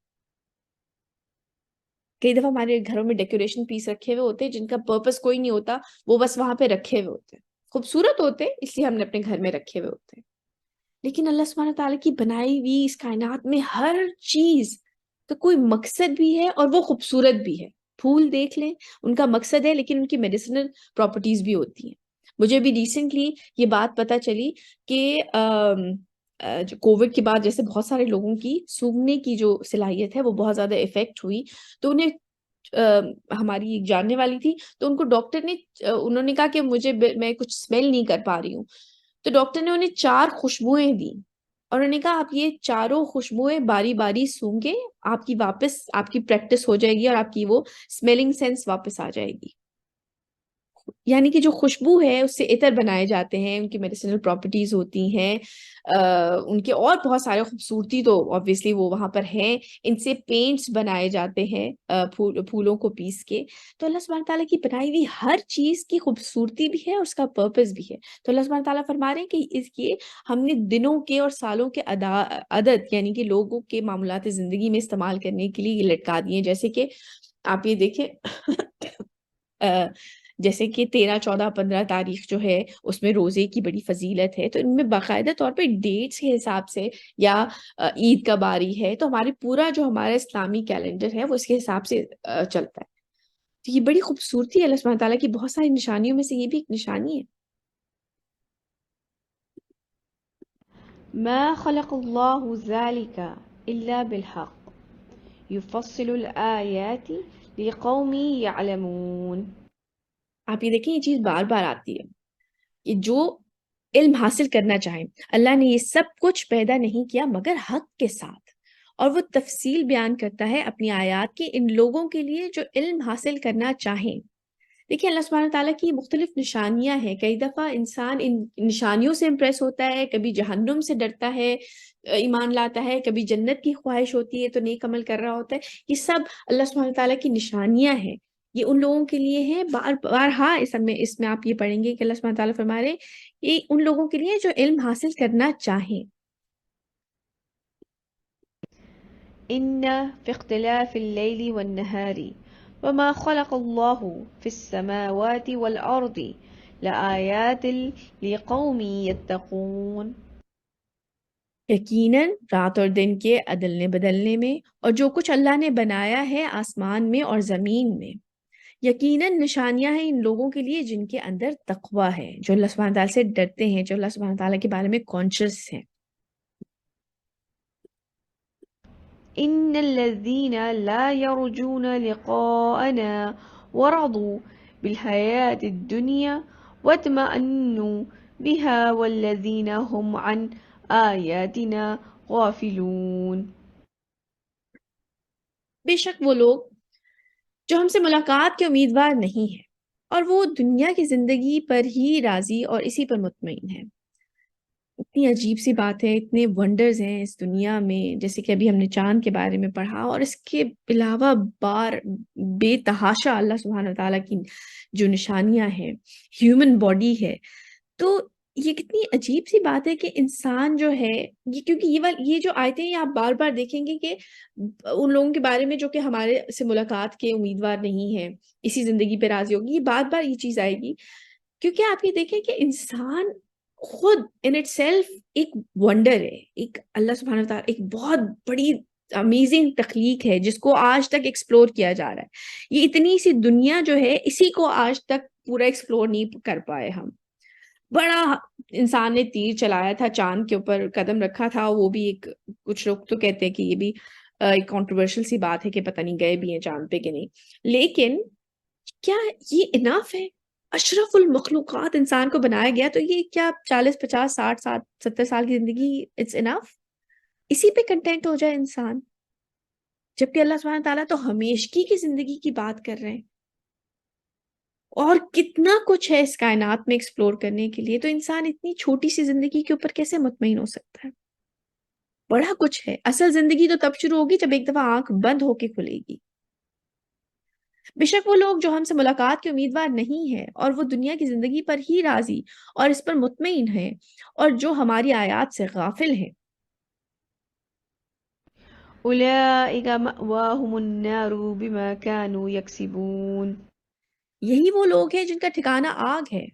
کئی دفعہ ہمارے گھروں میں ڈیکوریشن پیس رکھے ہوئے ہوتے ہیں جن کا پرپس کوئی نہیں ہوتا، وہ بس وہاں پہ رکھے ہوئے ہوتے ہیں، خوبصورت ہوتے ہیں اس لیے ہم نے اپنے گھر میں رکھے ہوئے ہوتے ہیں۔ لیکن اللہ سبحانہ تعالیٰ کی بنائی ہوئی اس کائنات میں ہر چیز کا کوئی مقصد بھی ہے اور وہ خوبصورت بھی ہے۔ پھول دیکھ لیں، ان کا مقصد ہے لیکن ان کی میڈیسنل پراپرٹیز بھی ہوتی ہیں۔ مجھے بھی ریسنٹلی یہ بات پتہ چلی کہ جو کووڈ کے بعد جیسے بہت سارے لوگوں کی سونگھنے کی جو صلاحیت ہے وہ بہت زیادہ افیکٹ ہوئی، تو انہیں ہماری ایک جاننے والی تھی، تو ان کو ڈاکٹر نے انہوں نے کہا کہ میں کچھ اسمیل نہیں کر پا رہی ہوں، تو ڈاکٹر نے انہیں 4 خوشبوئیں دی، اور انہوں نے کہا آپ یہ چاروں خوشبوئیں باری باری سونگے، آپ کی پریکٹس ہو جائے گی اور آپ کی وہ اسمیلنگ سینس واپس آ جائے گی۔ یعنی کہ جو خوشبو ہے اس سے عطر بنائے جاتے ہیں، ان کی میڈیسنل پراپرٹیز ہوتی ہیں، ان کے اور بہت سارے خوبصورتی تو obviously وہ وہاں پر ہیں، ان سے پینٹس بنائے جاتے ہیں پھولوں کو پیس کے۔ تو اللہ سبحانہ تعالیٰ کی بنائی ہوئی ہر چیز کی خوبصورتی بھی ہے اور اس کا پرپس بھی ہے۔ تو اللہ سبحانہ تعالیٰ فرما رہے ہیں کہ اس کے ہم نے دنوں کے اور سالوں کے عدد یعنی کہ لوگوں کے معاملات زندگی میں استعمال کرنے کے لیے یہ لٹکا دیے، جیسے کہ آپ یہ دیکھیں جیسے کہ 13 14 15 تاریخ جو ہے اس میں روزے کی بڑی فضیلت ہے، تو ان میں باقاعدہ طور پہ ڈیٹس کے حساب سے، یا عید کب آ رہی ہے، تو ہماری پورا جو ہمارا اسلامی کیلنڈر ہے وہ اس کے حساب سے چلتا ہے. تو یہ بڑی خوبصورتی ہے اللہ سبحانہ تعالیٰ کی بہت ساری نشانیوں میں سے یہ بھی ایک نشانی ہے. ما خلق الله ذلك إلا بالحق يفصل الآيات لقوم يعلمون. آپ یہ دیکھیں، یہ چیز بار بار آتی ہے کہ جو علم حاصل کرنا چاہیں، اللہ نے یہ سب کچھ پیدا نہیں کیا مگر حق کے ساتھ، اور وہ تفصیل بیان کرتا ہے اپنی آیات کی ان لوگوں کے لیے جو علم حاصل کرنا چاہیں. دیکھیں اللہ سبحانہ تعالیٰ کی مختلف نشانیاں ہیں. کئی دفعہ انسان ان نشانیوں سے امپریس ہوتا ہے، کبھی جہنم سے ڈرتا ہے، ایمان لاتا ہے، کبھی جنت کی خواہش ہوتی ہے تو نیک عمل کر رہا ہوتا ہے. یہ سب اللہ سبحانہ تعالیٰ کی نشانیاں ہیں، یہ ان لوگوں کے لیے ہیں. بارہا اس میں آپ یہ پڑھیں گے کہ اللہ سبحانہ تعالیٰ فرما رہے ہیں یہ ان لوگوں کے لیے جو علم حاصل کرنا چاہیں. إن في اختلاف الليل والنهار وما خلق الله في السماوات والأرض لآيات لقوم يتقون. یقیناً رات اور دن کے عدلنے بدلنے میں، اور جو کچھ اللہ نے بنایا ہے آسمان میں اور زمین میں، یقیناً نشانیاں ہیں ان لوگوں کے لیے جن کے اندر تقویٰ ہے، جو اللہ سبحانہ تعالیٰ سے ڈرتے ہیں، جو اللہ سبحانہ تعالیٰ کے بارے میں کانشیس ہیں. إن الذين لا يرجون لقاءنا ورضوا بالحياة الدنيا واطمأنوا بها والذين هم عن آياتنا غافلون. بے شک وہ لوگ جو ہم سے ملاقات کے امیدوار نہیں ہیں اور وہ دنیا کی زندگی پر ہی راضی اور اسی پر مطمئن ہیں. اتنی عجیب سی بات ہے، اتنے ونڈرز ہیں اس دنیا میں، جیسے کہ ابھی ہم نے چاند کے بارے میں پڑھا، اور اس کے علاوہ بے تحاشا اللہ سبحانہ تعالیٰ کی جو نشانیاں ہیں، ہیومن باڈی ہے. تو یہ کتنی عجیب سی بات ہے کہ انسان جو ہے، کیونکہ یہ جو آیتیں ہیں آپ بار بار دیکھیں گے کہ ان لوگوں کے بارے میں جو کہ ہمارے سے ملاقات کے امیدوار نہیں ہیں، اسی زندگی پہ راضی ہوگی، یہ بار بار یہ چیز آئے گی. کیونکہ آپ یہ دیکھیں کہ انسان خود ان اٹ سیلف ایک ونڈر ہے، ایک اللہ سبحانہ وتعالیٰ ایک بہت بڑی امیزنگ تخلیق ہے جس کو آج تک ایکسپلور کیا جا رہا ہے. یہ اتنی سی دنیا جو ہے اسی کو آج تک پورا ایکسپلور نہیں کر پائے ہم. بڑا انسان نے تیر چلایا تھا، چاند کے اوپر قدم رکھا تھا، وہ بھی ایک، کچھ لوگ تو کہتے ہیں کہ یہ بھی ایک کنٹروورشل سی بات ہے کہ پتہ نہیں گئے بھی ہیں چاند پہ کہ نہیں. لیکن کیا یہ انف ہے؟ اشرف المخلوقات انسان کو بنایا گیا، تو یہ کیا 40 50 60 70 سال کی زندگی اٹس انف؟ اسی پہ کنٹینٹ ہو جائے انسان، جبکہ اللہ سبحانہ تعالیٰ تو ہمیشگی کی زندگی کی بات کر رہے ہیں، اور کتنا کچھ ہے اس کائنات میں ایکسپلور کرنے کے لیے. تو انسان اتنی چھوٹی سی زندگی کے اوپر کیسے مطمئن ہو سکتا ہے؟ بڑا کچھ ہے. اصل زندگی تو تب شروع ہوگی جب ایک دفعہ آنکھ بند ہو کے کھلے گی. بے شک وہ لوگ جو ہم سے ملاقات کے امیدوار نہیں ہیں اور وہ دنیا کی زندگی پر ہی راضی اور اس پر مطمئن ہیں، اور جو ہماری آیات سے غافل ہیں. أولئك مأواهم النار بما كانوا يكسبون. یہی وہ لوگ ہیں جن کا ٹھکانہ آگ ہے،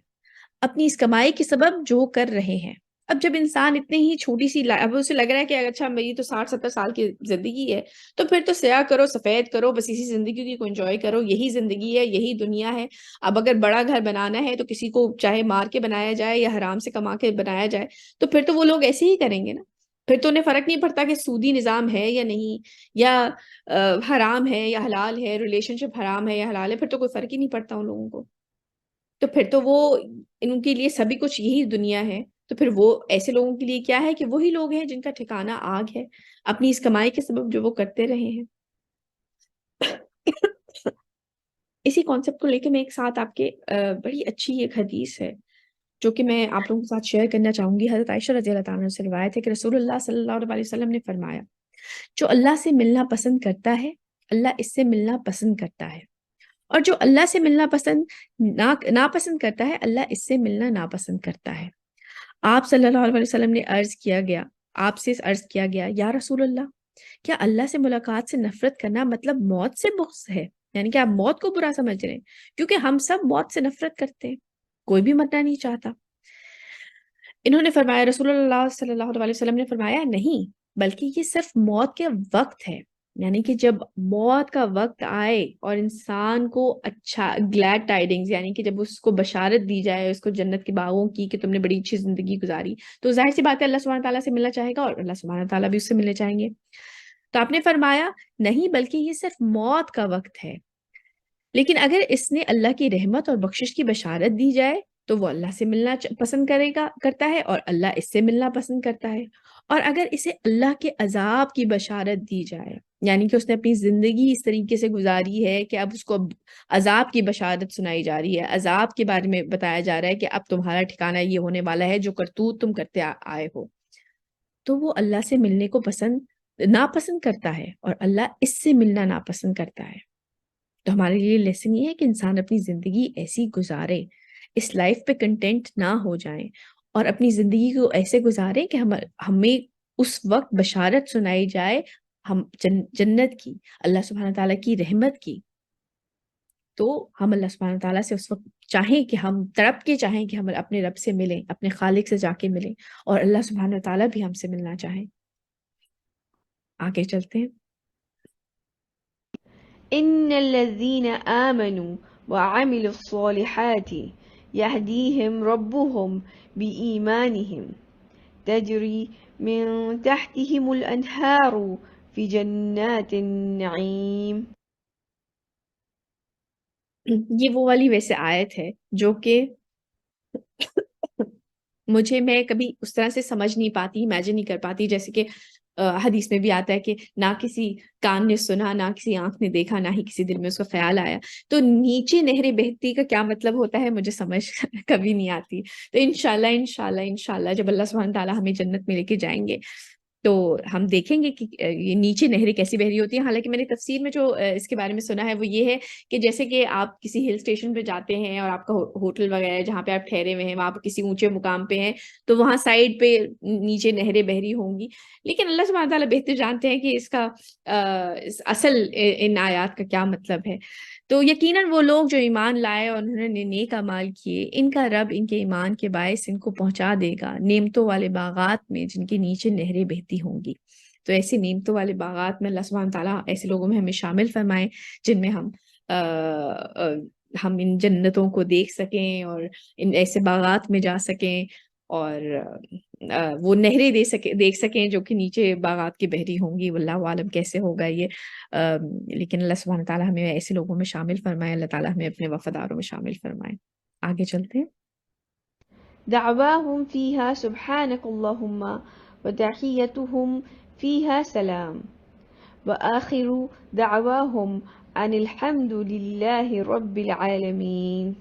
اپنی اس کمائی کے سبب جو کر رہے ہیں. اب جب انسان اتنے ہی چھوٹی سی اب اسے لگ رہا ہے کہ اچھا میری تو 60 70 سال کی زندگی ہے، تو پھر تو سیاہ کرو سفید کرو، بس اسی زندگی کو انجوائے کرو، یہی زندگی ہے، یہی دنیا ہے. اب اگر بڑا گھر بنانا ہے تو کسی کو چاہے مار کے بنایا جائے یا حرام سے کما کے بنایا جائے، تو پھر تو وہ لوگ ایسے ہی کریں گے نا. پھر تو انہیں فرق نہیں پڑتا کہ سودی نظام ہے یا نہیں، یا حرام ہے یا حلال ہے، ریلیشن شپ حرام ہے یا حلال ہے، پھر تو کوئی فرق ہی نہیں پڑتا ان لوگوں کو. تو پھر تو وہ ان کے لیے سبھی کچھ یہی دنیا ہے. تو پھر وہ ایسے لوگوں کے لیے کیا ہے کہ وہی لوگ ہیں جن کا ٹھکانہ آگ ہے، اپنی اس کمائی کے سبب جو وہ کرتے رہے ہیں. اسی کانسیپٹ کو لے کے میں ایک ساتھ آپ کے بڑی اچھی ایک حدیث ہے جو کہ میں آپ لوگوں کے ساتھ شیئر کرنا چاہوں گی. حضرت عائشہ رضی اللہ تعالیٰ عنہ سے روایت ہے کہ رسول اللہ صلی اللہ علیہ وسلم نے فرمایا، جو اللہ سے ملنا پسند کرتا ہے اللہ اس سے ملنا پسند کرتا ہے، اور جو اللہ سے ملنا ناپسند کرتا ہے اللہ اس سے ملنا ناپسند کرتا ہے. آپ صلی اللہ علیہ وسلم نے آپ سے عرض کیا گیا، یا رسول اللہ، کیا اللہ سے ملاقات سے نفرت کرنا مطلب موت سے بغض ہے؟ یعنی کہ آپ موت کو برا سمجھ رہے ہیں، کیونکہ ہم سب موت سے نفرت کرتے ہیں، کوئی بھی مرنا نہیں چاہتا۔ انہوں نے فرمایا، رسول اللہ صلی اللہ علیہ وسلم نے فرمایا نہیں، بلکہ یہ صرف موت کے وقت ہے، یعنی کہ جب موت کا وقت آئے اور انسان کو اچھا گلیڈ ٹائڈنگز، یعنی کہ جب اس کو بشارت دی جائے اس کو جنت کے باغوں کی کہ تم نے بڑی اچھی زندگی گزاری، تو ظاہر سی بات ہے اللہ سبحانہ تعالیٰ سے ملنا چاہے گا اور اللہ سبحانہ تعالیٰ بھی اس سے ملنے چاہیں گے۔ تو آپ نے فرمایا نہیں، بلکہ یہ صرف موت کا وقت ہے، لیکن اگر اس نے اللہ کی رحمت اور بخشش کی بشارت دی جائے تو وہ اللہ سے ملنا پسند کرتا ہے اور اللہ اس سے ملنا پسند کرتا ہے، اور اگر اسے اللہ کے عذاب کی بشارت دی جائے، یعنی کہ اس نے اپنی زندگی اس طریقے سے گزاری ہے کہ اب اس کو عذاب کی بشارت سنائی جا رہی ہے، عذاب کے بارے میں بتایا جا رہا ہے کہ اب تمہارا ٹھکانہ یہ ہونے والا ہے جو کرتوت تم کرتے آئے ہو، تو وہ اللہ سے ملنے کو ناپسند کرتا ہے اور اللہ اس سے ملنا ناپسند کرتا ہے۔ تو ہمارے لیے لیسن یہ ہے کہ انسان اپنی زندگی ایسی گزارے، اس لائف پہ کنٹینٹ نہ ہو جائیں اور اپنی زندگی کو ایسے گزارے کہ ہمیں اس وقت بشارت سنائی جائے ہم جنت کی، اللہ سبحانہ تعالیٰ کی رحمت کی، تو ہم اللہ سبحانہ تعالیٰ سے اس وقت چاہیں کہ ہم تڑپ کے چاہیں کہ ہم اپنے رب سے ملیں، اپنے خالق سے جا کے ملیں، اور اللہ سبحانہ تعالیٰ بھی ہم سے ملنا چاہیں۔ آگے چلتے ہیں۔ إن الذين آمنوا وعملوا الصالحات يهديهم ربهم بإيمانهم تجري من تحتهم الأنهار في جنات النعيم۔ یہ وہ والی ویسے آیت ہے جو کہ میں کبھی اس طرح سے سمجھ نہیں پاتی، امیجن نہیں کر پاتی، جیسے کہ حدیث میں بھی آتا ہے کہ نہ کسی کان نے سنا، نہ کسی آنکھ نے دیکھا، نہ ہی کسی دل میں اس کا خیال آیا۔ تو نیچے نہریں بہتی کا کیا مطلب ہوتا ہے مجھے سمجھ کبھی نہیں آتی۔ تو انشاءاللہ جب اللہ سبحانہ تعالیٰ ہمیں جنت میں لے کے جائیں گے تو ہم دیکھیں گے کہ یہ نیچے نہریں کیسی بہ رہی ہوتی ہیں۔ حالانکہ میں نے تفسیر میں جو اس کے بارے میں سنا ہے وہ یہ ہے کہ جیسے کہ آپ کسی ہل اسٹیشن پہ جاتے ہیں اور آپ کا ہوٹل وغیرہ جہاں پہ آپ ٹھہرے ہوئے ہیں وہاں پہ کسی اونچے مقام پہ ہیں، تو وہاں سائڈ پہ نیچے نہریں بہ رہی ہوں گی، لیکن اللہ سبحانہ تعالیٰ بہتر جانتے ہیں کہ اس کا اصل ان آیات کا کیا مطلب ہے۔ تو یقیناً وہ لوگ جو ایمان لائے اور انہوں نے نیک اعمال کیے، ان کا رب ان کے ایمان کے باعث ان کو پہنچا دے گا نعمتوں والے باغات میں جن کے نیچے نہریں بہتی ہوں گی۔ تو ایسے نعمتوں والے باغات میں اللہ سبحانہ تعالیٰ ایسے لوگوں میں ہمیں شامل فرمائیں جن میں ہم ان جنتوں کو دیکھ سکیں اور ان ایسے باغات میں جا سکیں اور وہ نہریں دیکھ سکیں جو کہ نیچے باغات کی بہری ہوں گی۔ واللہ عالم کیسے ہوگا یہ، لیکن اللہ سبحانہ تعالیٰ ہمیں ایسے لوگوں میں شامل فرمائے، اللہ تعالیٰ ہمیں اپنے وفاداروں میں شامل فرمائے۔ آگے چلتے ہیں۔ دعواهم فيها سبحانك اللهم وتحيتهم فيها سلام وآخر دعواهم أن الحمد لله رب العالمين۔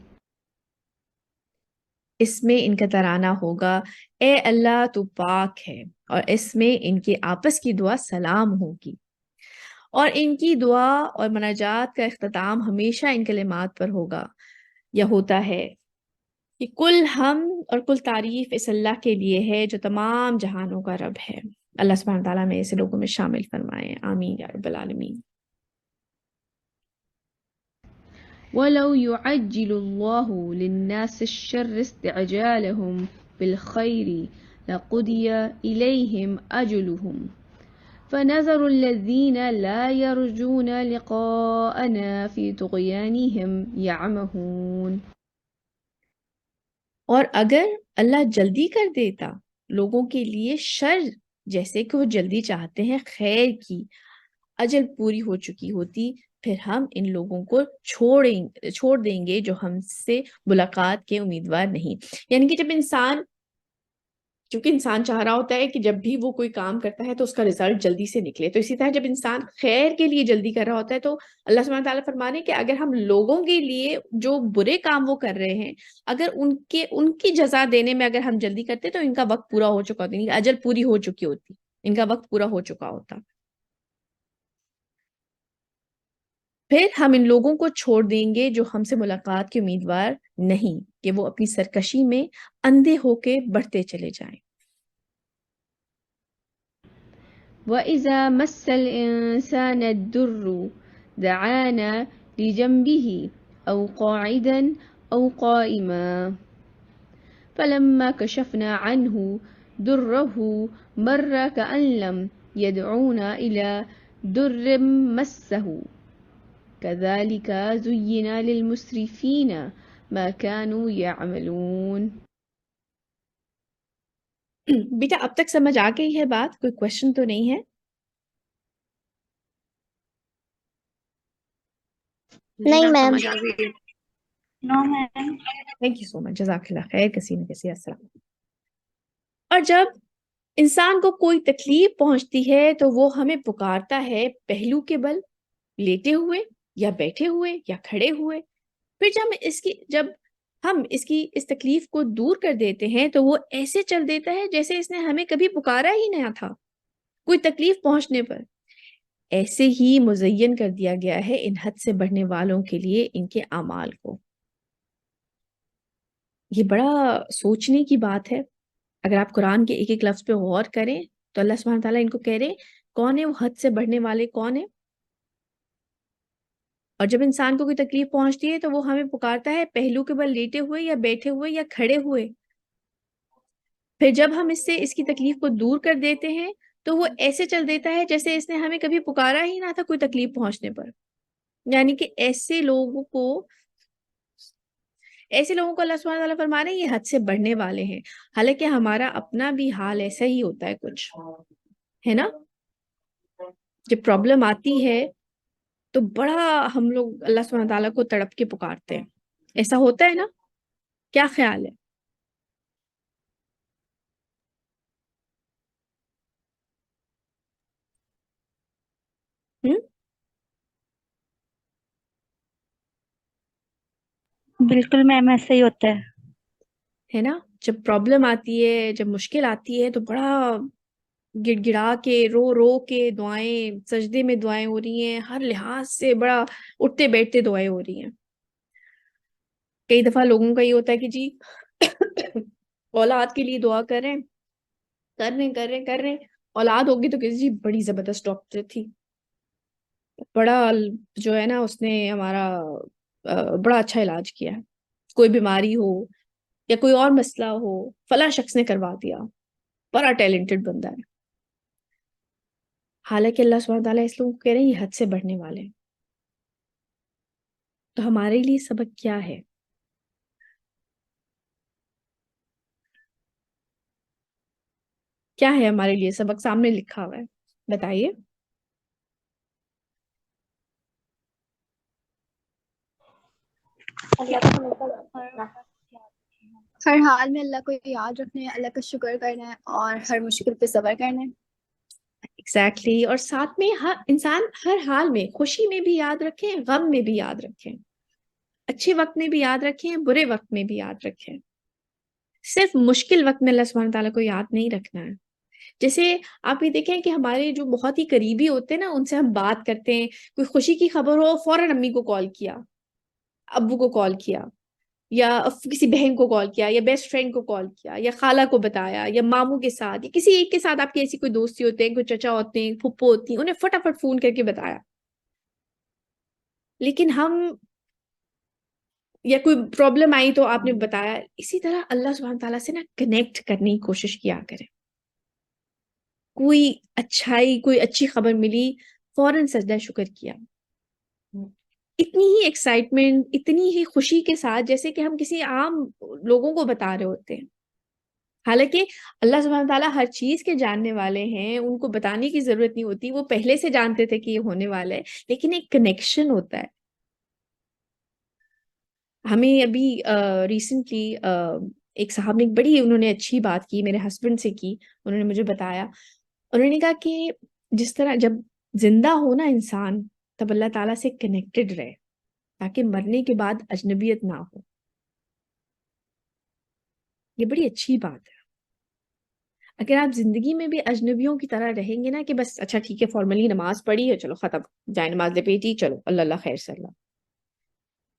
اس میں ان کا ترانہ ہوگا اے اللہ تو پاک ہے، اور اس میں ان کے آپس کی دعا سلام ہوگی، اور ان کی دعا اور مناجات کا اختتام ہمیشہ ان کلمات پر ہوگا یا ہوتا ہے کہ کل حمد اور کل تعریف اس اللہ کے لیے ہے جو تمام جہانوں کا رب ہے۔ اللہ سبحانہ تعالیٰ میں ایسے لوگوں میں شامل فرمائے، آمین یا رب العالمین۔ ولو يعجل الله للناس الشر استعجالهم بالخير لقضي إليهم أجلهم فنذر الذين لا يرجون لقاءنا في طغيانهم يعمهون۔ اور اگر اللہ جلدی کر دیتا لوگوں کے لیے شر جیسے کہ وہ جلدی چاہتے ہیں خیر کی، اجل پوری ہو چکی ہوتی، پھر ہم ان لوگوں کو چھوڑ دیں گے جو ہم سے ملاقات کے امیدوار نہیں۔ یعنی کہ چونکہ انسان چاہ رہا ہوتا ہے کہ جب بھی وہ کوئی کام کرتا ہے تو اس کا رزلٹ جلدی سے نکلے، تو اسی طرح جب انسان خیر کے لیے جلدی کر رہا ہوتا ہے تو اللہ سبحانہ تعالیٰ فرمانے کہ اگر ہم لوگوں کے لیے جو برے کام وہ کر رہے ہیں اگر ان کی جزا دینے میں اگر ہم جلدی کرتے تو ان کا وقت پورا ہو چکا ہوتا، ان کی اجل پوری ہو چکی ہوتی، ان کا وقت پورا ہو چکا ہوتا۔ پھر ہم ان لوگوں کو چھوڑ دیں گے جو ہم سے ملاقات کے امیدوار نہیں کہ وہ اپنی سرکشی میں اندھے ہو کے بڑھتے چلے جائیں۔ وَإِذَا مَسَّ الْإِنسَانَ الضُّرُّ دَعَانَا لجنبه أو قاعدا أو قائما فلما كشفنا عنه ضره مر كأن لم يدعونا إلى ضر مسه كذلك زين للمسرفين ما كانوا يعملون. بیٹا اب تک سمجھ آ گئی ہے بات؟ کوئی کوشچن تو نہیں ہے؟ نہیں میم. تھینک یو سو مچ، جزاک اللہ خیر. کسی نہ کسی. السلام. اور جب انسان کو کوئی تکلیف پہنچتی ہے تو وہ ہمیں پکارتا ہے پہلو کے بل، لیٹے ہوئے یا بیٹھے ہوئے یا کھڑے ہوئے. پھر جب ہم اس تکلیف کو دور کر دیتے ہیں تو وہ ایسے چل دیتا ہے جیسے اس نے ہمیں کبھی پکارا ہی نہ تھا. کوئی تکلیف پہنچنے پر ایسے ہی مزین کر دیا گیا ہے ان حد سے بڑھنے والوں کے لیے ان کے اعمال کو. یہ بڑا سوچنے کی بات ہے. اگر آپ قرآن کے ایک ایک لفظ پہ غور کریں تو اللہ سبحانہ تعالیٰ ان کو کہہ رہے کون ہے وہ حد سے بڑھنے والے، کون ہے. اور جب انسان کو کوئی تکلیف پہنچتی ہے تو وہ ہمیں پکارتا ہے پہلو کے بل لیٹے ہوئے یا بیٹھے ہوئے یا کھڑے ہوئے. پھر جب ہم اس کی تکلیف کو دور کر دیتے ہیں تو وہ ایسے چل دیتا ہے جیسے اس نے ہمیں کبھی پکارا ہی نہ تھا کوئی تکلیف پہنچنے پر. یعنی کہ ایسے لوگوں کو اللہ سبحانہ تعالیٰ فرما رہے ہیں یہ حد سے بڑھنے والے ہیں. حالانکہ ہمارا اپنا بھی حال ایسا ہی ہوتا ہے کچھ، ہے نا. جب پرابلم آتی ہے تو بڑا ہم لوگ اللہ سبحانہ تعالیٰ کو تڑپ کے پکارتے ہیں. ایسا ہوتا ہے نا؟ کیا خیال ہے؟ بالکل میم ایسا ہی ہوتا ہے نا. جب پرابلم آتی ہے، جب مشکل آتی ہے تو بڑا گڑ گڑا کے رو رو کے دعائیں، سجدے میں دعائیں ہو رہی ہیں، ہر لحاظ سے بڑا اٹھتے بیٹھتے دعائیں ہو رہی ہیں. کئی دفعہ لوگوں کا یہ ہوتا ہے کہ جی اولاد کے لیے دعا کر رہے ہیں. اولاد ہوگی تو کسی جی بڑی زبردست ڈاکٹر تھی، بڑا جو ہے نا اس نے ہمارا بڑا اچھا علاج کیا ہے. کوئی بیماری ہو یا کوئی اور مسئلہ ہو، فلاں شخص نے کروا دیا، بڑا ٹیلنٹڈ بندہ ہے. حالانکہ اللہ سبحانہ تعالیٰ اس لوگوں کو کہہ رہے ہیں یہ حد سے بڑھنے والے ہیں. تو ہمارے لیے سبق کیا ہے؟ کیا ہے ہمارے لیے سبق؟ سامنے لکھا ہوا ہے، بتائیے. ہر حال میں اللہ کو یاد رکھنا ہے، اللہ کا شکر کرنا ہے اور ہر مشکل پہ صبر کرنا ہے. ایگزیکٹلی. اور ساتھ میں انسان ہر حال میں، خوشی میں بھی یاد رکھیں، غم میں بھی یاد رکھیں، اچھے وقت میں بھی یاد رکھیں، برے وقت میں بھی یاد رکھیں. صرف مشکل وقت میں اللہ سبحانہ تعالیٰ کو یاد نہیں رکھنا ہے. جیسے آپ یہ دیکھیں کہ ہمارے جو بہت ہی قریبی ہوتے ہیں نا، ان سے ہم بات کرتے ہیں، کوئی خوشی کی خبر ہو فوراً امی کو کال کیا، ابو کو کال کیا، یا کسی بہن کو کال کیا، یا بیسٹ فرینڈ کو کال کیا، یا خالہ کو بتایا، یا ماموں کے ساتھ، یا کسی ایک کے ساتھ آپ کی ایسی کوئی دوستی ہوتے ہیں، کوئی چچا ہوتے ہیں، پھپھو ہوتی ہیں، انہیں فٹافٹ فون کر کے بتایا. لیکن ہم، یا کوئی پرابلم آئی تو آپ نے بتایا. اسی طرح اللہ سبحانہ تعالیٰ سے نا کنیکٹ کرنے کی کوشش کیا کریں. کوئی اچھائی، کوئی اچھی خبر ملی، فوراً سجدہ شکر کیا. اتنی ہی ایکسائٹمنٹ، اتنی ہی خوشی کے ساتھ جیسے کہ ہم کسی عام لوگوں کو بتا رہے ہوتے ہیں. حالانکہ اللہ سبحانہ تعالیٰ ہر چیز کے جاننے والے ہیں، ان کو بتانے کی ضرورت نہیں ہوتی، وہ پہلے سے جانتے تھے کہ یہ ہونے والا ہے. لیکن ایک کنیکشن ہوتا ہے. ہمیں ابھی ریسنٹلی ایک صاحب نے انہوں نے اچھی بات کی، میرے ہسبینڈ سے کی. انہوں نے مجھے بتایا، انہوں نے کہا کہ جس طرح جب زندہ ہونا انسان تب اللہ تعالیٰ سے کنیکٹڈ رہے تاکہ مرنے کے بعد اجنبیت نہ ہو. یہ بڑی اچھی بات ہے. اگر آپ زندگی میں بھی اجنبیوں کی طرح رہیں گے نا کہ بس اچھا ٹھیک ہے فارملی نماز پڑھی ہے، چلو ختم، جائے نماز لپیٹی، چلو اللہ اللہ خیر سے اللہ.